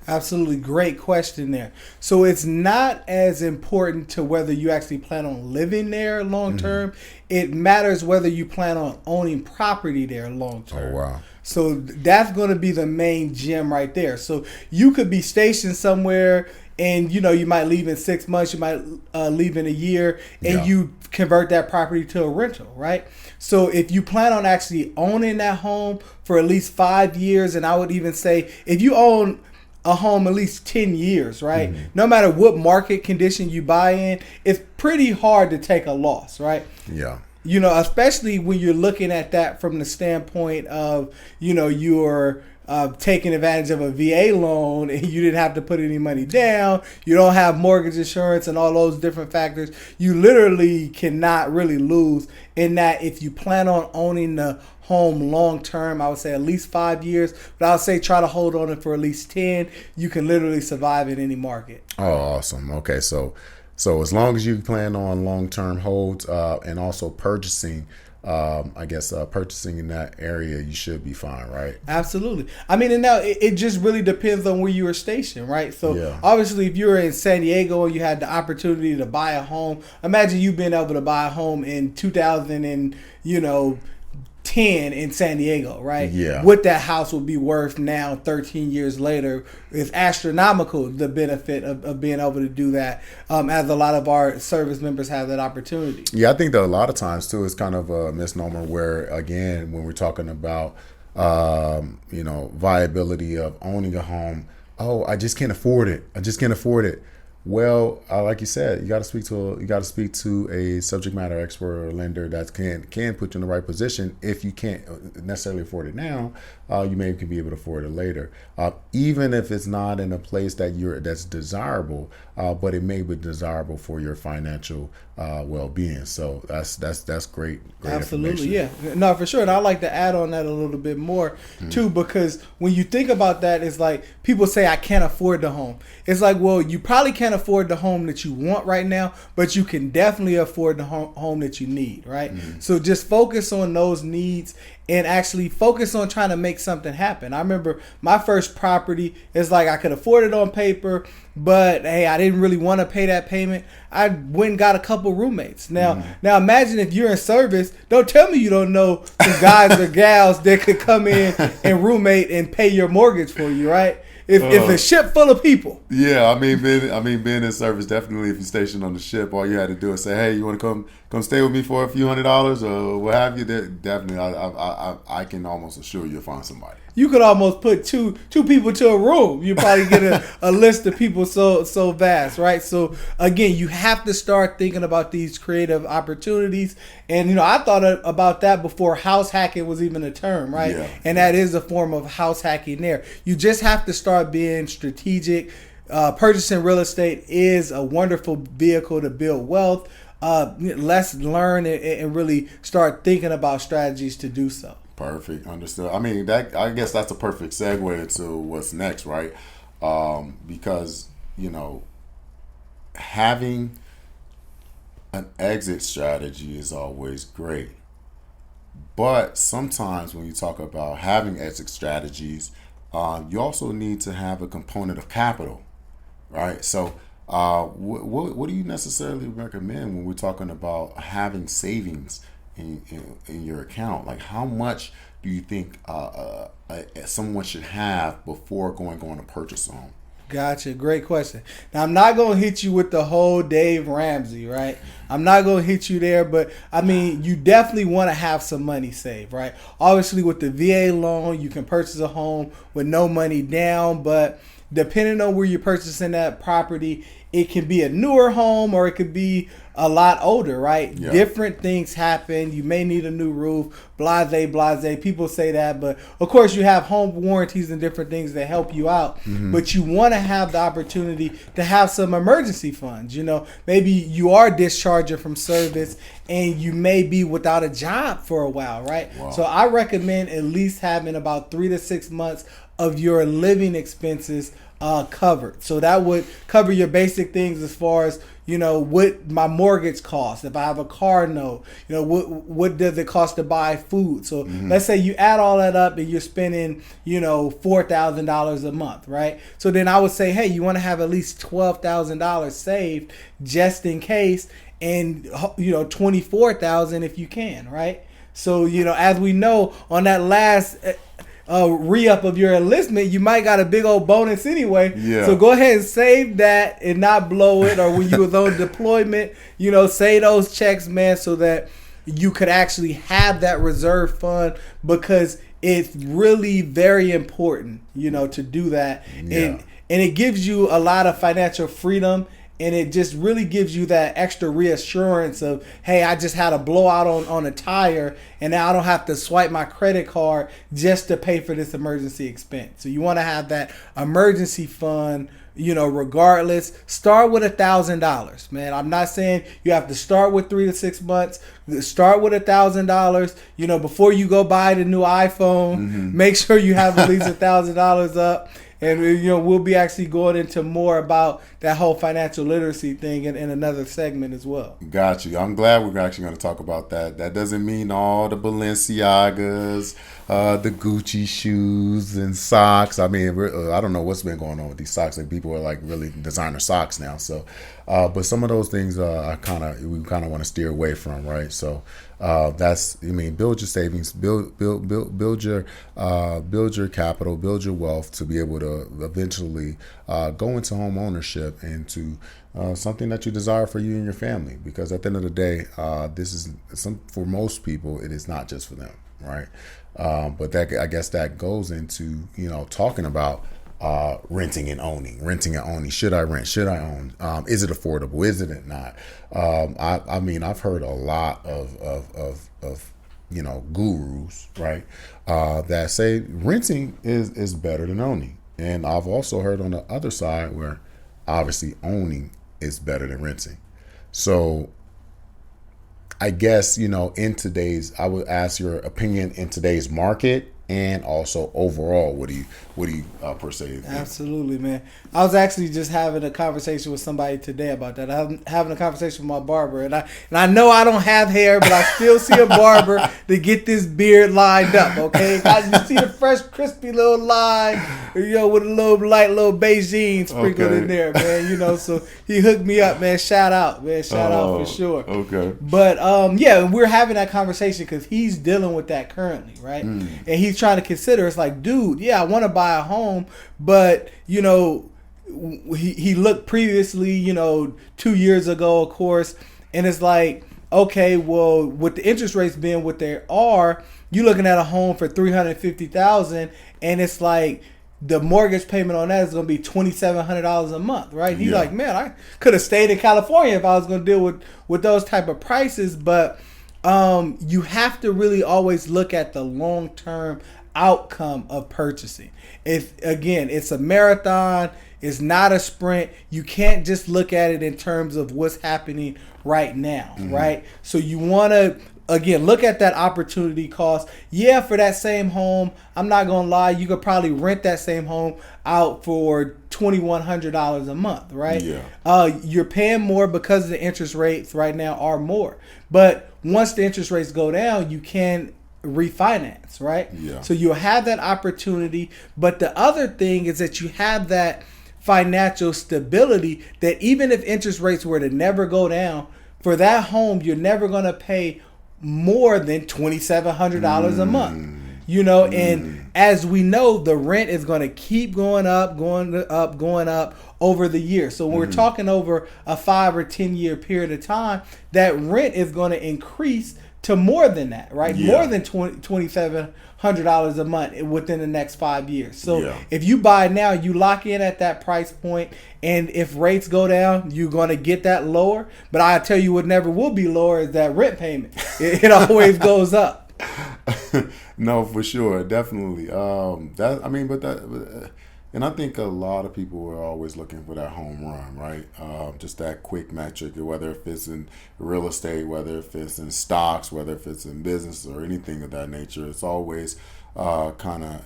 Absolutely. Great question there. So it's not as important to whether you actually plan on living there long term. It matters whether you plan on owning property there long term. Oh, wow. So that's going to be the main gem right there. So you could be stationed somewhere and, you know, you might leave in 6 months, you might leave in a year, and you convert that property to a rental, right? So if you plan on actually owning that home for at least 5 years, and I would even say if you own a home at least 10 years, right? No matter what market condition you buy in, it's pretty hard to take a loss, right? Yeah. You know, especially when you're looking at that from the standpoint of, you know, you're taking advantage of a VA loan and you didn't have to put any money down. You don't have mortgage insurance and all those different factors. You literally cannot really lose in that if you plan on owning the home long term. I would say at least 5 years, but I would say try to hold on it for at least 10. You can literally survive in any market. Oh, awesome. Okay, so as long as you plan on long-term holds and also purchasing, purchasing in that area, you should be fine, right? Absolutely. I mean, and now it just really depends on where you are stationed, right? So obviously, if you're in San Diego and you had the opportunity to buy a home, imagine you being able to buy a home in 2010 in San Diego, right? Yeah. What that house will be worth now 13 years later is astronomical, the benefit of being able to do that, as a lot of our service members have that opportunity. Yeah, I think that a lot of times, too, it's kind of a misnomer where, again, when we're talking about, viability of owning a home, I just can't afford it. Well, like you said, you got to speak to a subject matter expert or a lender that can put you in the right position. If you can't necessarily afford it now, you maybe can be able to afford it later. Even if it's not in a place that's desirable, but it may be desirable for your financial well-being. So that's great. Absolutely, yeah, no, for sure. And I like to add on that a little bit more too, because when you think about that, it's like people say I can't afford the home. It's like, well, you probably can't afford the home that you want right now, but you can definitely afford the home that you need, right? So just focus on those needs and actually focus on trying to make something happen. I remember my first property is like I could afford it on paper, but hey, I didn't really want to pay that payment. I went and got a couple roommates. Now imagine if you're in service, don't tell me you don't know some guys or gals that could come in and roommate and pay your mortgage for you, right? If a ship full of people. Yeah, I mean, being in service, definitely if you're stationed on the ship, all you had to do is say, hey, you want to come stay with me for a few $100s or what have you? Definitely, I can almost assure you'll find somebody. You could almost put two people to a room. You probably get a list of people so vast, right? So again, you have to start thinking about these creative opportunities. And I thought about that before house hacking was even a term, right? Yeah. And that is a form of house hacking there. You just have to start being strategic. Purchasing real estate is a wonderful vehicle to build wealth. let's learn and really start thinking about strategies to do so. Perfect. Understood. I mean, that I guess that's a perfect segue into what's next, right? Because, having an exit strategy is always great. But sometimes when you talk about having exit strategies, you also need to have a component of capital, right? So, what do you necessarily recommend when we're talking about having savings in your account? Like, how much do you think someone should have before going on a purchase a home? Gotcha. Great question. Now, I'm not going to hit you with the whole Dave Ramsey, right? I'm not going to hit you there, but I mean, you definitely want to have some money saved, right? Obviously, with the VA loan, you can purchase a home with no money down, but depending on where you're purchasing that property, it can be a newer home or it could be a lot older, right? Yeah. Different things happen. You may need a new roof, blase. People say that, but of course you have home warranties and different things that help you out. Mm-hmm. But you want to have the opportunity to have some emergency funds. Maybe you are discharging from service and you may be without a job for a while, right? Wow. So I recommend at least having about 3 to 6 months of your living expenses covered. So that would cover your basic things as far as, what my mortgage costs. If I have a car note, what does it cost to buy food? So let's say you add all that up and you're spending, $4,000 a month, right? So then I would say, hey, you want to have at least $12,000 saved just in case, and, $24,000 if you can, right? So, as we know on that last re-up of your enlistment, you might got a big old bonus anyway. Yeah. So go ahead and save that and not blow it, or when you was on deployment, save those checks, man, so that you could actually have that reserve fund, because it's really very important, to do that. Yeah. And it gives you a lot of financial freedom. And it just really gives you that extra reassurance of, hey, I just had a blowout on a tire, and now I don't have to swipe my credit card just to pay for this emergency expense. So you want to have that emergency fund, regardless. Start with $1,000, man. I'm not saying you have to start with 3 to 6 months. Start with $1,000. Before you go buy the new iPhone, make sure you have at least $1,000 up. And, we'll be actually going into more about that whole financial literacy thing in another segment as well. Got you. I'm glad we're actually going to talk about that. That doesn't mean all the Balenciagas, the Gucci shoes and socks. I mean, I don't know what's been going on with these socks. Like, people are like really designer socks now. So, but some of those things we kind of want to steer away from, right? So, build your savings, build your capital, build your wealth to be able to eventually go into home ownership and to something that you desire for you and your family. Because at the end of the day, this is for most people, it is not just for them, right? But I guess that goes into talking about renting and owning. Should I rent? Should I own? Is it affordable? Is it not? I've heard a lot of gurus, right, that say renting is better than owning. And I've also heard on the other side where obviously owning is better than renting. So I guess, I would ask your opinion in today's market, and also overall, what do you per se think? Absolutely, man. I was actually just having a conversation with somebody today about that. I'm having a conversation with my barber, and I know I don't have hair, but I still see a barber to get this beard lined up. Okay, you see the fresh, crispy little line, with a little Beijing sprinkled in there, man. So he hooked me up, man. Shout out, man. Shout out for sure. Okay. But we're having that conversation because he's dealing with that currently, right? And he's trying to consider, it's like, dude, yeah, I want to buy a home, but he looked previously, 2 years ago, of course, and it's like, okay, well, with the interest rates being what they are, you're looking at a home for $350,000, and it's like the mortgage payment on that is going to be $2,700 a month, right? He's like, man, I could have stayed in California if I was going to deal with those type of prices, but you have to really always look at the long-term outcome of purchasing. If, again, it's a marathon, It's not a sprint. You can't just look at it in terms of what's happening right now, right? So you want to, again, look at that opportunity cost. Yeah, for that same home, I'm not going to lie, you could probably rent that same home out for $2,100 a month, right? Yeah. You're paying more because the interest rates right now are more. But once the interest rates go down, you can refinance, right? Yeah. So you'll have that opportunity. But the other thing is that you have that financial stability that even if interest rates were to never go down, for that home, you're never going to pay more than $2,700 a month. You know, and as we know, the rent is going to keep going up over the year. So when we're talking over a 5 or 10 year period of time, that rent is going to increase to more than that, right? Yeah. More than $2,700 a month within the next 5 years. So Yeah. if you buy now, you lock in at that price point, and if rates go down, you're going to get that lower. But I tell you what never will be lower is that rent payment. It always goes up. No, for sure, definitely. And I think a lot of people are always looking for that home run, right? Just that quick metric, whether if it's in real estate, whether if it's in stocks, whether if it's in business or anything of that nature. It's always kind of,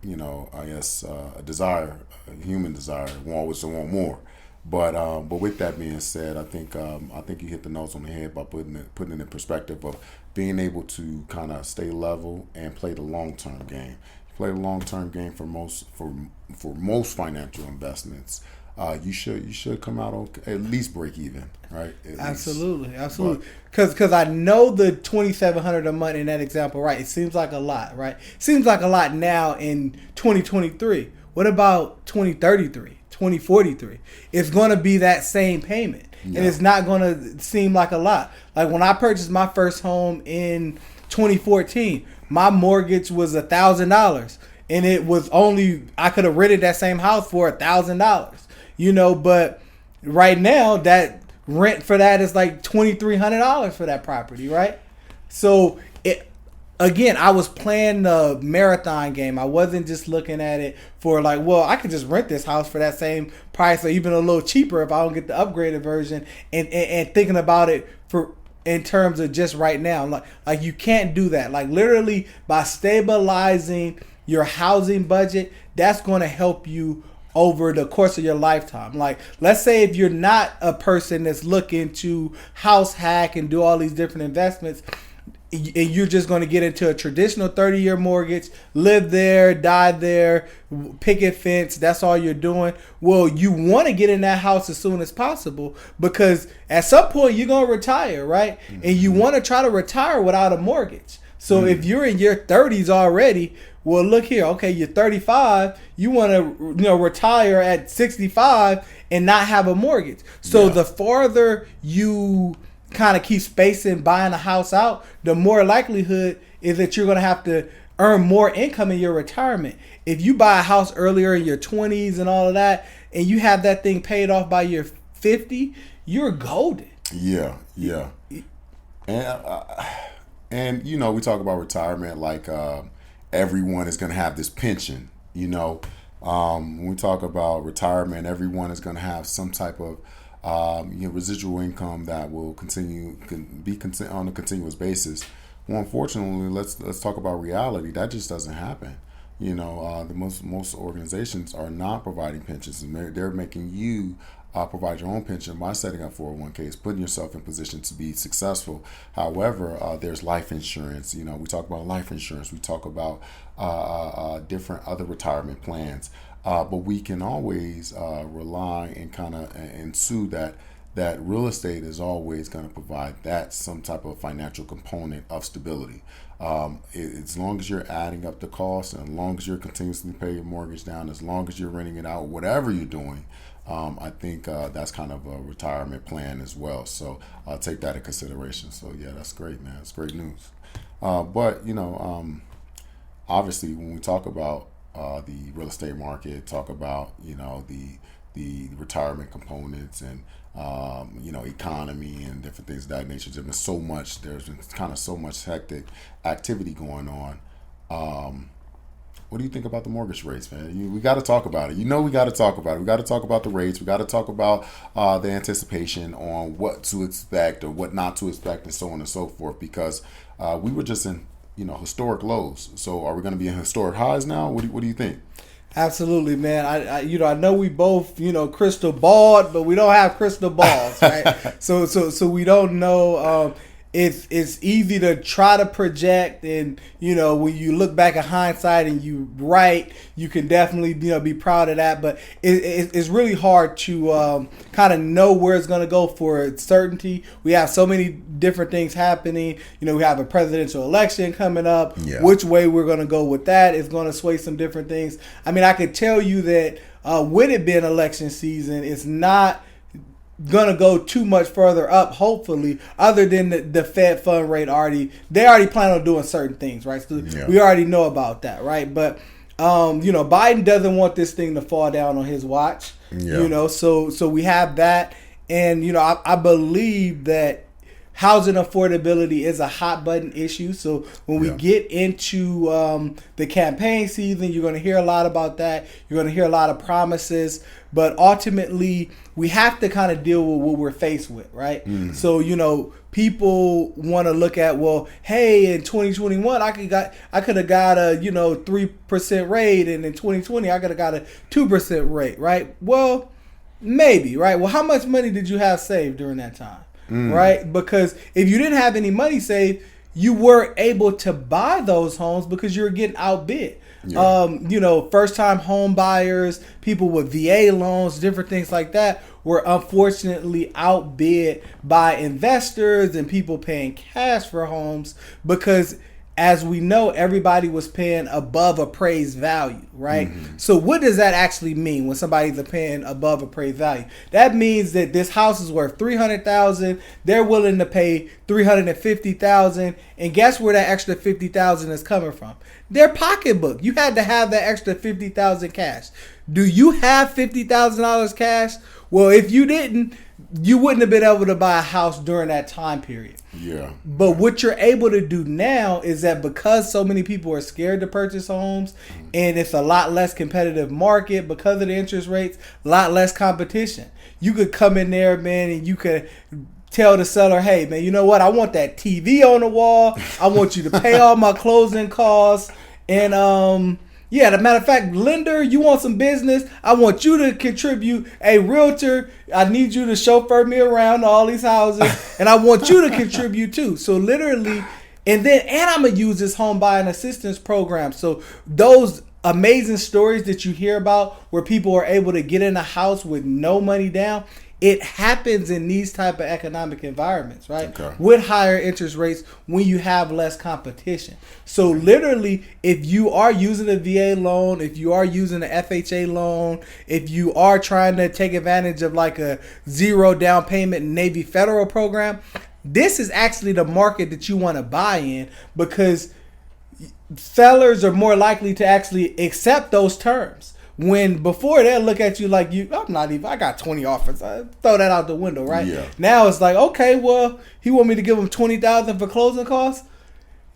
I guess a desire, a human desire, always to want more. But with that being said, I think you hit the nose on the head by putting it in perspective of being able to kind of stay level and play the long term game. You play the long term game for most financial investments. You should come out on at least break even, right? Absolutely. Because I know the $2,700 a month in that example, right? It seems like a lot, right? Seems like a lot now in 2023. What about 2033? 2043, it's going to be that same payment. Yeah. And it's not going to seem like a lot. Like when I purchased my first home in 2014, my mortgage was $1,000, and it was only, I could have rented that same house for $1,000, but right now that rent for that is like $2,300 for that property, right? So again, I was playing the marathon game. I wasn't just looking at it for like, well, I could just rent this house for that same price or even a little cheaper if I don't get the upgraded version, and thinking about it for in terms of just right now. Like you can't do that. Like literally by stabilizing your housing budget, that's going to help you over the course of your lifetime. Like let's say if you're not a person that's looking to house hack and do all these different investments, and you're just going to get into a traditional 30-year mortgage, live there, die there, picket fence, that's all you're doing. Well, you want to get in that house as soon as possible because at some point you're going to retire, right? Mm-hmm. And you want to try to retire without a mortgage. So if you're in your 30s already, well, look here, okay, you're 35, you want to retire at 65 and not have a mortgage. So the farther you kind of keep spacing buying a house out, the more likelihood is that you're going to have to earn more income in your retirement. If you buy a house earlier in your 20s and all of that, and you have that thing paid off by your 50, you're golden. Yeah. And we talk about retirement like everyone is going to have this pension. When we talk about retirement, everyone is going to have some type of residual income that will be on a continuous basis. Well, unfortunately, let's talk about reality. That just doesn't happen. The most organizations are not providing pensions, and they're making you provide your own pension by setting up 401ks, putting yourself in position to be successful. However, there's life insurance. We talk about life insurance. We talk about different other retirement plans. But we can always rely and kind of ensue that real estate is always going to provide that some type of financial component of stability. As long as you're adding up the costs, and as long as you're continuously paying your mortgage down, as long as you're renting it out, whatever you're doing, I think that's kind of a retirement plan as well. So I'll take that in consideration. So yeah, that's great, man. It's great news. But obviously when we talk about the real estate market, talk about the retirement components and economy and different things of that nature. There's been kind of so much hectic activity going on. What do you think about the mortgage rates, man? We got to talk about it. You know, we got to talk about it. We got to talk about the rates. We got to talk about the anticipation on what to expect or what not to expect, and so on and so forth. Because we were just in, historic lows. So are we going to be in historic highs now? What do you think? Absolutely, man. I know we both, crystal balled, but we don't have crystal balls, right? so we don't know. It's easy to try to project, and when you look back at hindsight and you right, you can definitely be proud of that. But it's really hard to kind of know where it's going to go for certainty. We have so many different things happening. We have a presidential election coming up. Yeah. Which way we're going to go with that is going to sway some different things. I mean, I could tell you that with it being election season, it's not gonna go too much further up, hopefully, other than the Fed fund rate they already plan on doing certain things, right? So we already know about that, right? But Biden doesn't want this thing to fall down on his watch. Yeah. So we have that, and I believe that housing affordability is a hot button issue. So when we get into the campaign season, you're going to hear a lot about that. You're going to hear a lot of promises. But ultimately, we have to kind of deal with what we're faced with, right? Mm. So, people want to look at, well, hey, in 2021, I could have got a 3% rate, and in 2020, I could have got a 2% rate, right? Well, maybe, right? Well, how much money did you have saved during that time? Right? Because if you didn't have any money saved, you were able to buy those homes because you were getting outbid. Yeah. First-time home buyers, people with VA loans, different things like that were unfortunately outbid by investors and people paying cash for homes because, as we know, everybody was paying above appraised value, right? Mm-hmm. So what does that actually mean when somebody's paying above appraised value? That means that this house is worth $300,000. They're willing to pay $350,000, and guess where that extra $50,000 is coming from? Their pocketbook. You had to have that extra $50,000 cash. Do you have $50,000 cash? Well, if you didn't, you wouldn't have been able to buy a house during that time period. Yeah. But what you're able to do now is that because so many people are scared to purchase homes and it's a lot less competitive market because of the interest rates, a lot less competition. You could come in there, man, and you could tell the seller, hey, man, you know what? I want that TV on the wall. I want you to pay all my closing costs. And, as a matter of fact, lender, you want some business? I want you to contribute. A realtor, I need you to chauffeur me around to all these houses, and I want you to contribute too. So literally, and I'm going to use this home buying assistance program. So those amazing stories that you hear about where people are able to get in a house with no money down, it happens in these type of economic environments, right? Okay. With higher interest rates when you have less competition. So literally, if you are using a VA loan, if you are using an FHA loan, if you are trying to take advantage of like a zero down payment Navy federal program, this is actually the market that you want to buy in because sellers are more likely to actually accept those terms. When before they'll look at you like I got 20 offers. I throw that out the window, right? Yeah. Now it's like, okay, well, he want me to give him $20,000 for closing costs.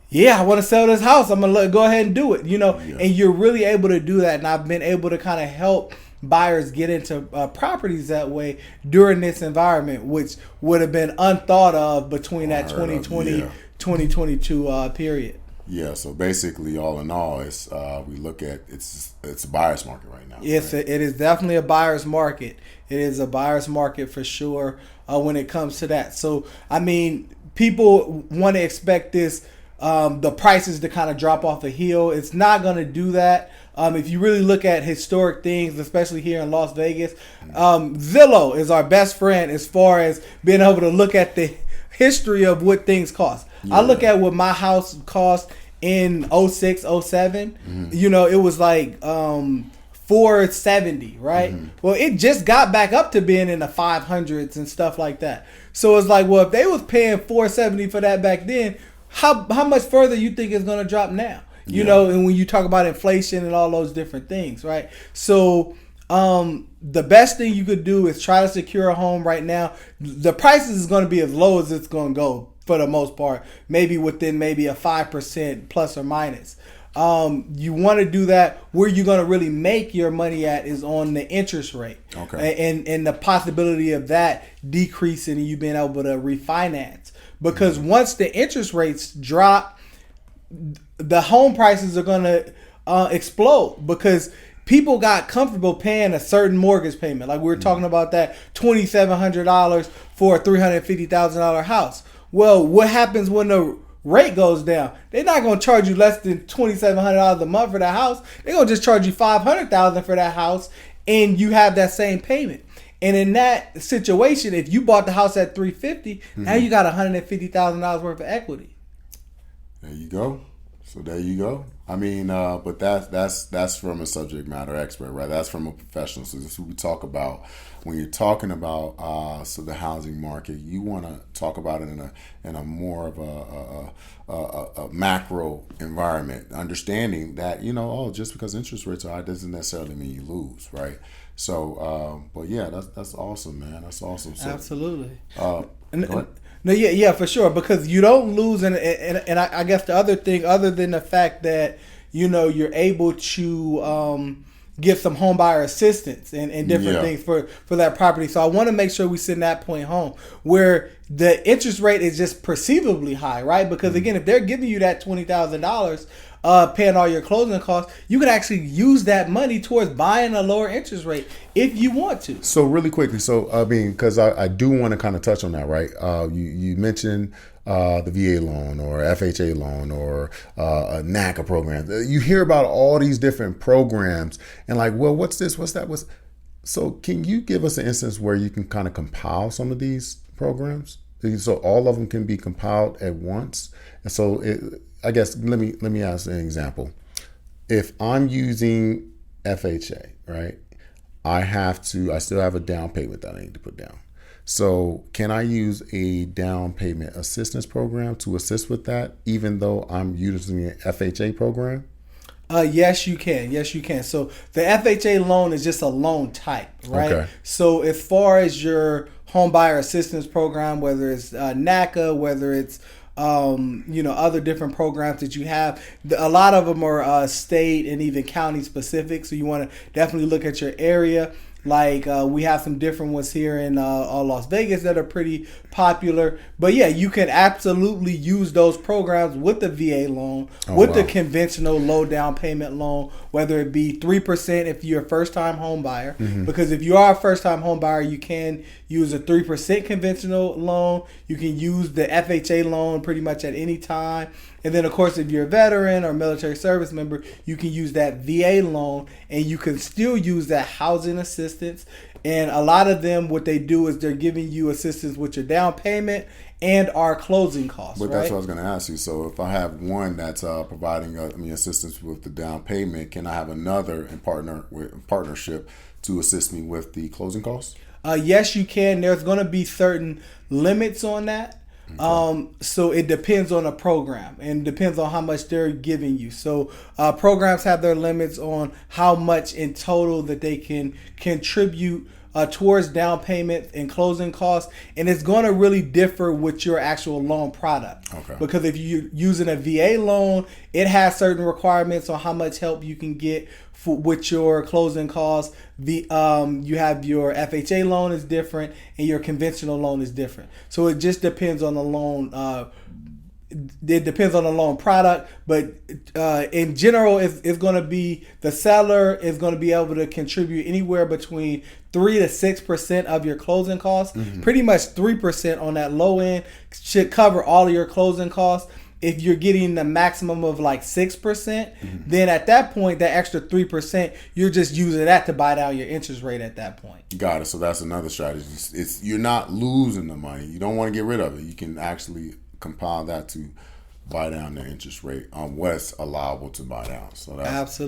Yeah, I want to sell this house. I'm gonna go ahead and do it, And you're really able to do that. And I've been able to kind of help buyers get into properties that way during this environment, which would have been unthought of between that 2020, 2022 period. Yeah, so basically, all in all, it's we look at it's a buyer's market right now. Yes, right? It is definitely a buyer's market. It is a buyer's market for sure when it comes to that. So, I mean, people want to expect this, the prices to kind of drop off a hill. It's not going to do that. If you really look at historic things, especially here in Las Vegas, Zillow is our best friend as far as being able to look at the history of what things cost. Yeah. I look at what my house cost in 06, 07. Mm-hmm. It was like $470, right? Mm-hmm. Well, it just got back up to being in the 500s and stuff like that. So it's like, well, if they was paying $470 for that back then, how much further you think it's going to drop now? You know, and when you talk about inflation and all those different things, right? So the best thing you could do is try to secure a home right now. The prices is going to be as low as it's going to go for the most part, maybe within maybe a 5% plus or minus. You want to do that. Where you're going to really make your money at is on the interest rate. Okay. And the possibility of that decreasing and you being able to refinance. Because once the interest rates drop, the home prices are going to explode because people got comfortable paying a certain mortgage payment. Like we were talking about that $2,700 for a $350,000 house. Well, what happens when the rate goes down? They're not going to charge you less than $2,700 a month for that house. They're going to just charge you $500,000 for that house, and you have that same payment. And in that situation, if you bought the house at $350,000, now you got $150,000 worth of equity. There you go. So there you go. I mean, but that's from a subject matter expert, right? That's from a professional. So this is what we talk about when you're talking about so the housing market. You want to talk about it in a more of a macro environment, understanding that just because interest rates are high doesn't necessarily mean you lose, right? So, but yeah, that's awesome, man. That's awesome. So, absolutely. Go ahead. No, yeah, for sure. Because you don't lose, and I guess the other thing, other than the fact that you're able to get some home buyer assistance and different things for that property. So I want to make sure we send that point home where the interest rate is just perceivably high, right? Because again, if they're giving you that $20,000. Paying all your closing costs, you can actually use that money towards buying a lower interest rate if you want to. So really quickly, because I do want to kind of touch on that, right? You mentioned the VA loan or FHA loan or a NACA program. You hear about all these different programs and like, well, what's this? What's that? So can you give us an instance where you can kind of compile some of these programs? So all of them can be compiled at once. And so I guess let me ask an example. If I'm using FHA, right, I still have a down payment that I need to put down. So can I use a down payment assistance program to assist with that, even though I'm using an FHA program? Yes, you can. Yes, you can. So the FHA loan is just a loan type, right? Okay. So as far as your home buyer assistance program, whether it's NACA, whether it's other different programs that you have. A lot of them are state and even county specific. So you want to definitely look at your area. Like we have some different ones here in Las Vegas that are pretty popular. But yeah, you can absolutely use those programs with the VA loan, the conventional low down payment loan, whether it be 3% if you're a first time home buyer. Mm-hmm. Because if you are a first time home buyer, you can use a 3% conventional loan. You can use the FHA loan pretty much at any time. And then, of course, if you're a veteran or military service member, you can use that VA loan, and you can still use that housing assistance. And a lot of them, what they do is they're giving you assistance with your down payment and our closing costs. But that's what I was going to ask you. So if I have one that's providing assistance with the down payment, can I have another in partnership to assist me with the closing costs? Yes, you can. There's going to be certain limits on that. Okay. So it depends on a program and depends on how much they're giving you. So programs have their limits on how much in total that they can contribute towards down payment and closing costs, and it's going to really differ with your actual loan product. Okay. Because if you're using a VA loan, it has certain requirements on how much help you can get with your closing costs. You have your FHA loan is different, and your conventional loan is different. So it just depends on the loan. It depends on the loan product, but in general, it's going to be the seller is going to be able to contribute anywhere between 3 to 6% of your closing costs. Mm-hmm. Pretty much 3% on that low end should cover all of your closing costs. If you're getting the maximum of like 6%, mm-hmm. then at that point, that extra 3%, you're just using that to buy down your interest rate at that point. Got it. So that's another strategy. You're not losing the money. You don't want to get rid of it. You can actually compile that to buy down the interest rate on what's allowable to buy down. So that's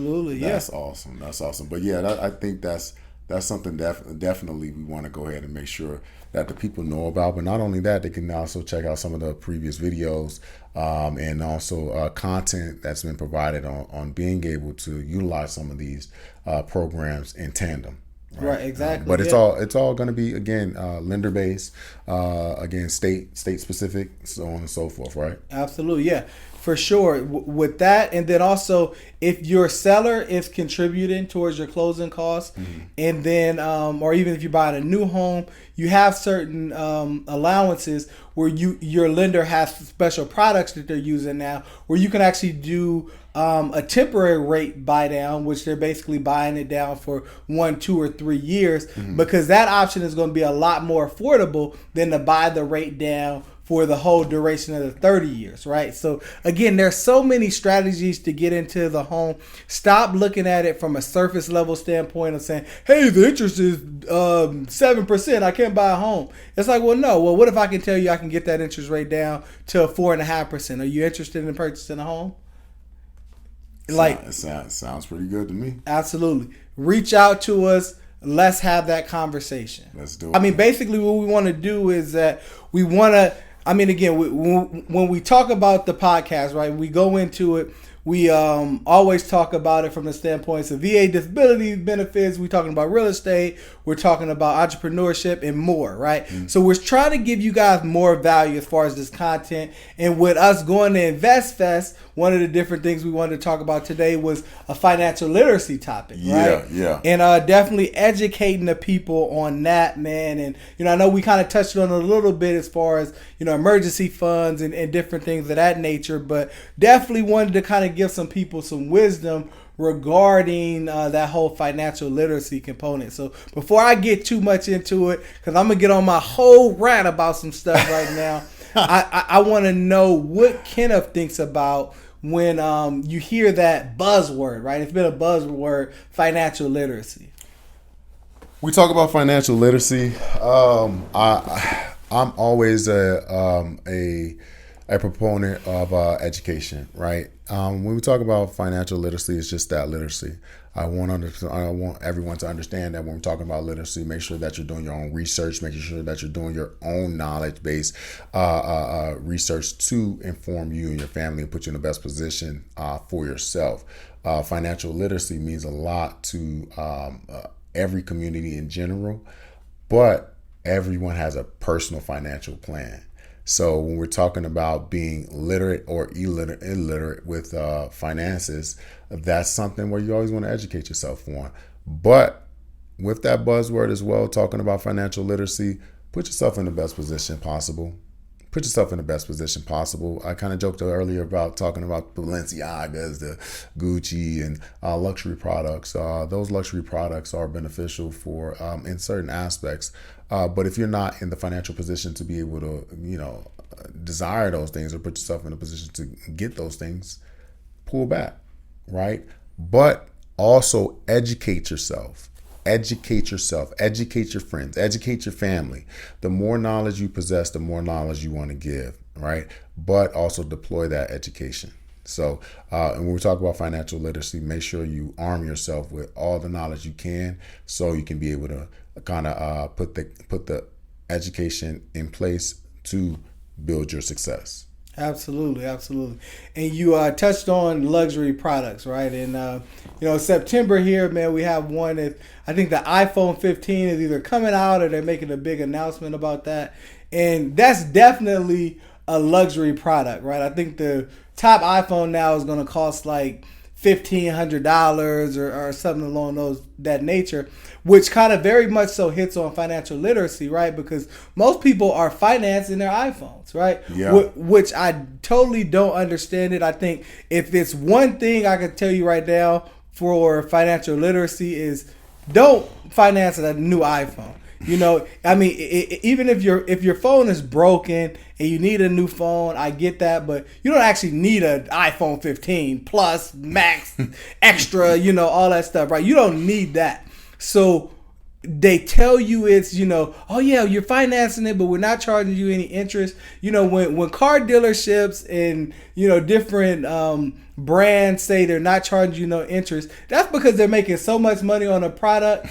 awesome. That's awesome. But yeah, I think that's something definitely we want to go ahead and make sure that the people know about. But not only that, they can also check out some of the previous videos and also content that's been provided on being able to utilize some of these programs in tandem. Right, exactly. But it's all going to be, again, lender based, again, state specific, so on and so forth, right? Absolutely, yeah, for sure. With that, and then also if your seller is contributing towards your closing costs, and then or even if you're buying a new home, you have certain allowances where your lender has special products that they're using now, where you can actually do a temporary rate buy down, which they're basically buying it down for 1, 2, or 3 years, because that option is going to be a lot more affordable than to buy the rate down for the whole duration of the 30 years, right? So again, there's so many strategies to get into the home. Stop looking at it from a surface level standpoint of saying, hey, the interest is 7%, I can't buy a home. It's like, well, no. Well, what if I can tell you I can get that interest rate down to 4.5%? Are you interested in purchasing a home? Like, it sounds pretty good to me. Absolutely. Reach out to us. Let's have that conversation. Let's do it. I mean, basically what we want to do is that we want to, I mean, again, when we talk about the podcast, right, we go into it, we always talk about it from the standpoints of VA disability benefits. We're talking about real estate. We're talking about entrepreneurship and more, right? So we're trying to give you guys more value as far as this content. And with us going to Invest Fest, one of the different things we wanted to talk about today was a financial literacy topic, right? Yeah. And definitely educating the people on that, man. And, I know we kind of touched on it a little bit as far as, emergency funds and different things of that nature, but definitely wanted to kind of give some people some wisdom regarding that whole financial literacy component. So before I get too much into it, because I'm going to get on my whole rant about some stuff right now, I want to know what Kenneth thinks about when you hear that buzzword, right? It's been a buzzword, financial literacy. We talk about financial literacy. I'm always a proponent of education, right? When we talk about financial literacy, it's just that literacy. I want everyone to understand that when we're talking about literacy, make sure that you're doing your own research, making sure that you're doing your own knowledge-based research to inform you and your family and put you in the best position for yourself. Financial literacy means a lot to every community in general, but everyone has a personal financial plan. So when we're talking about being literate or illiterate with finances, that's something where you always want to educate yourself on. But with that buzzword as well, talking about financial literacy, put yourself in the best position possible. Put yourself in the best position possible. I kind of joked earlier about talking about Balenciagas, the Gucci, and luxury products. Those luxury products are beneficial for in certain aspects. But if you're not in the financial position to be able to, desire those things or put yourself in a position to get those things, pull back, right? But also educate yourself. Educate yourself, educate your friends, educate your family. The more knowledge you possess, the more knowledge you want to give, right? But also deploy that education. So and when we talk about financial literacy, make sure you arm yourself with all the knowledge you can so you can be able to kind of put the education in place to build your success. Absolutely. And you touched on luxury products, right? And, September here, man, we have one that I think the iPhone 15 is either coming out or they're making a big announcement about that. And that's definitely a luxury product, right? I think the top iPhone now is going to cost like $1,500 or something along that nature, which kind of very much so hits on financial literacy, right? Because most people are financing their iPhones, right? Yeah. Which I totally don't understand it. I think if it's one thing I can tell you right now for financial literacy is don't finance a new iPhone. Even if your phone is broken and you need a new phone, I get that, but you don't actually need an iPhone 15 Plus, Max, Extra, all that stuff, right? You don't need that. So they tell you it's, oh yeah, you're financing it, but we're not charging you any interest. When car dealerships and, different brands say they're not charging you no interest, that's because they're making so much money on a product.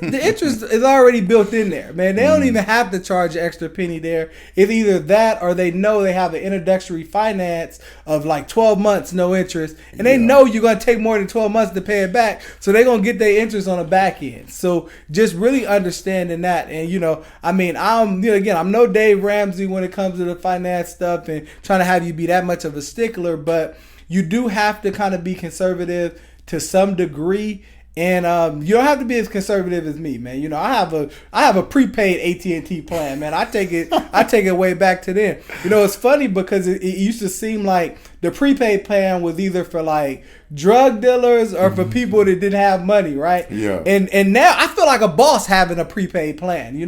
The interest is already built in there, man. They don't even have to charge an extra penny there. It's either that or they know they have an introductory finance of like 12 months, no interest. And they know you're going to take more than 12 months to pay it back. So they're going to get their interest on the back end. So just really understanding that. And, I'm no Dave Ramsey when it comes to the finance stuff and trying to have you be that much of a stickler. But you do have to kind of be conservative to some degree. And you don't have to be as conservative as me, man. I have a prepaid AT&T plan, man. I take it way back to then. It's funny because it used to seem like the prepaid plan was either for like drug dealers or for people that didn't have money, right? Yeah. And now I feel like a boss having a prepaid plan,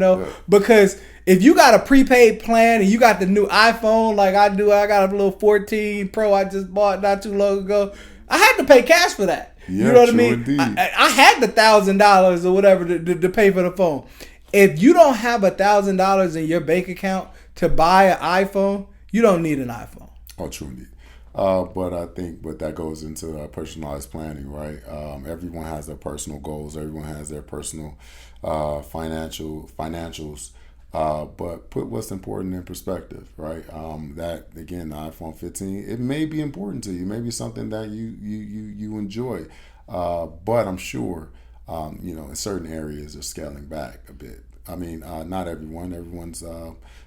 because if you got a prepaid plan and you got the new iPhone like I do, I got a little 14 Pro I just bought not too long ago. I had to pay cash for that. Yeah, you know what I mean? Indeed. I had the $1,000 or whatever to pay for the phone. If you don't have $1,000 in your bank account to buy an iPhone, you don't need an iPhone. Oh, true indeed. But that goes into personalized planning, right? Everyone has their personal goals. Everyone has their personal financials. But put what's important in perspective, right? That again, the iPhone 15, it may be important to you, maybe something that you enjoy, but I'm sure, in certain areas are scaling back a bit. I mean, not everyone. Everyone's.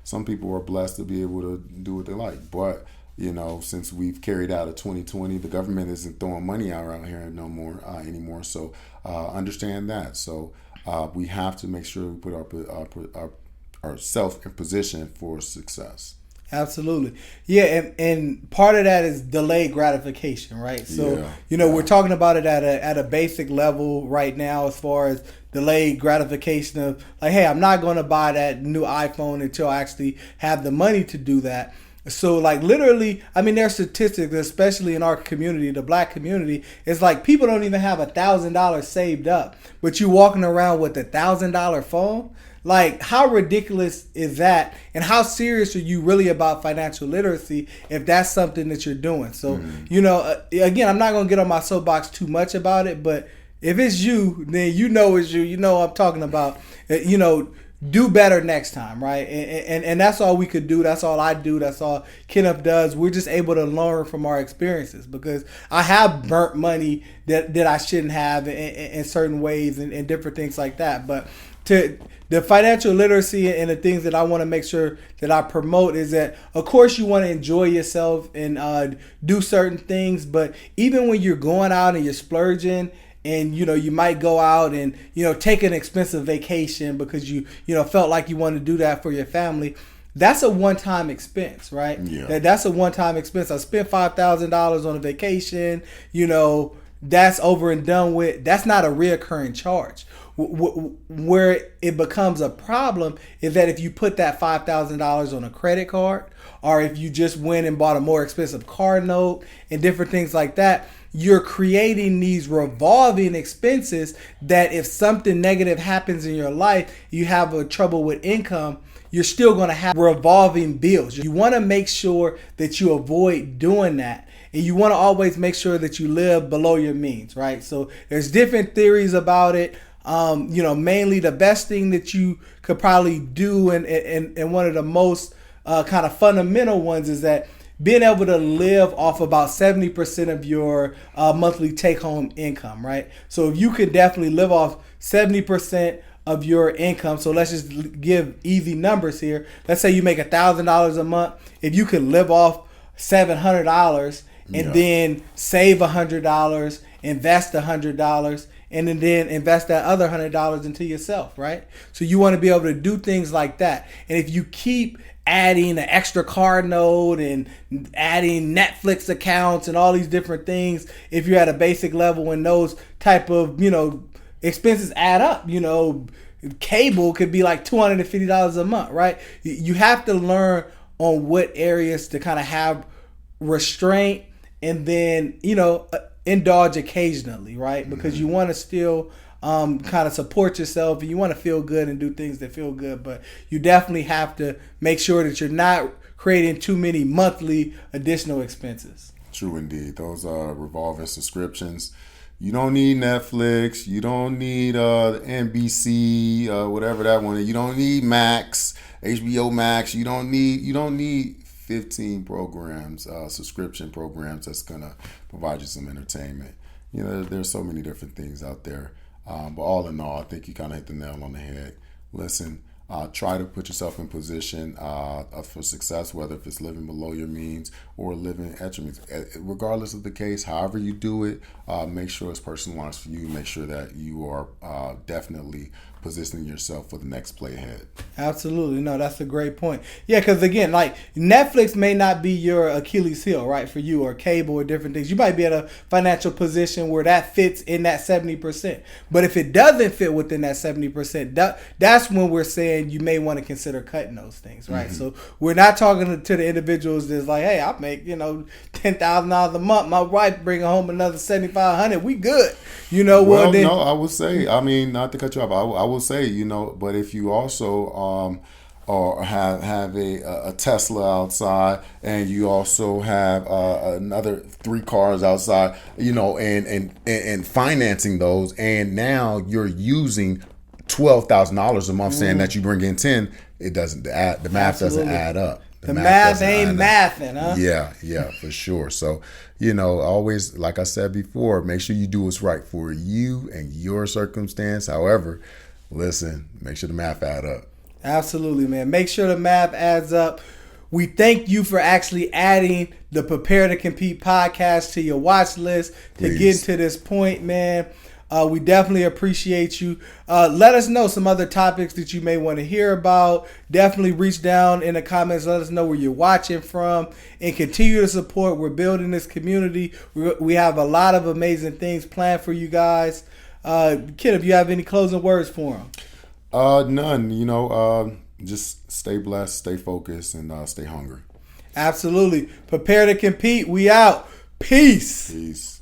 Some people are blessed to be able to do what they like, but since we've carried out a 2020, the government isn't throwing money out here anymore. So understand that. So we have to make sure we put our ourselves in position for success. Absolutely. Yeah, and part of that is delayed gratification, right? So, we're talking about it at a basic level right now as far as delayed gratification of like, hey, I'm not going to buy that new iPhone until I actually have the money to do that. So like literally, I mean, there's statistics, especially in our community, the black community, it's like people don't even have $1,000 saved up, but you walking around with $1,000 phone. Like, how ridiculous is that? And how serious are you really about financial literacy if that's something that you're doing? So, again, I'm not going to get on my soapbox too much about it, but if it's you, then it's you. You know what I'm talking about. Do better next time, right? And that's all we could do. That's all I do. That's all Kenneth does. We're just able to learn from our experiences because I have burnt money that I shouldn't have in certain ways and different things like that. But to the financial literacy and the things that I want to make sure that I promote is that, of course, you want to enjoy yourself and do certain things. But even when you're going out and you're splurging, and you might go out and take an expensive vacation because you felt like you wanted to do that for your family. That's a one-time expense, right? Yeah. That's a one-time expense. I spent $5,000 on a vacation. That's over and done with. That's not a reoccurring charge. Where it becomes a problem is that if you put that $5,000 on a credit card, or if you just went and bought a more expensive car note and different things like that, you're creating these revolving expenses that if something negative happens in your life, you have a trouble with income, you're still going to have revolving bills. You want to make sure that you avoid doing that. And you want to always make sure that you live below your means, right? So there's different theories about it. Mainly the best thing that you could probably do and one of the most kind of fundamental ones is that being able to live off about 70% of your monthly take-home income, right? So if you could definitely live off 70% of your income, so let's just give easy numbers here. Let's say you make $1,000 a month. If you could live off $700 and then save $100, invest $100, and then invest that other $100 into yourself, right? So you want to be able to do things like that. And if you keep adding an extra card note and adding Netflix accounts and all these different things, if you're at a basic level and those type of, expenses add up, cable could be like $250 a month, right? You have to learn on what areas to kind of have restraint and then, indulge occasionally, right? Because you want to still kind of support yourself and you want to feel good and do things that feel good, but you definitely have to make sure that you're not creating too many monthly additional expenses. True indeed. Those revolving subscriptions, You don't need Netflix. You don't need NBC, whatever that one is. You don't need Max, HBO Max. You don't need 15 programs, subscription programs that's gonna provide you some entertainment. There's so many different things out there. But all in all, I think you kind of hit the nail on the head. Listen, try to put yourself in position for success, whether if it's living below your means or living at your means. Regardless of the case, however you do it, make sure it's personalized for you. Make sure that you are definitely positioning yourself for the next play ahead. Absolutely. No, that's a great point. Yeah, because again, like Netflix may not be your Achilles heel, right, for you, or cable or different things. You might be at a financial position where that fits in that 70%. But if it doesn't fit within that 70%, that's when we're saying you may want to consider cutting those things, right? So we're not talking to the individuals that's like, hey, I make, $10,000 a month. My wife bringing home another $7,500. We good. Well, no, I would say, not to cut you off, I will say, but if you also or have a Tesla outside, and you also have another 3 cars outside, and financing those, and now you're using $12,000 a month, saying that you bring in 10, it doesn't add. The math doesn't add up. The math ain't mathing, huh? Yeah, for sure. So, always, like I said before, make sure you do what's right for you and your circumstance. However, listen, make sure the math add up. Absolutely, man. Make sure the math adds up. We thank you for actually adding the Prepare to Compete podcast to your watch list to get to this point, man. We definitely appreciate you. Let us know some other topics that you may want to hear about. Definitely reach down in the comments. Let us know where you're watching from, and continue to support. We're building this community. We have a lot of amazing things planned for you guys. Kid, if you have any closing words for them. None. Just stay blessed, stay focused, and stay hungry. Absolutely. Prepare to compete. We out. Peace.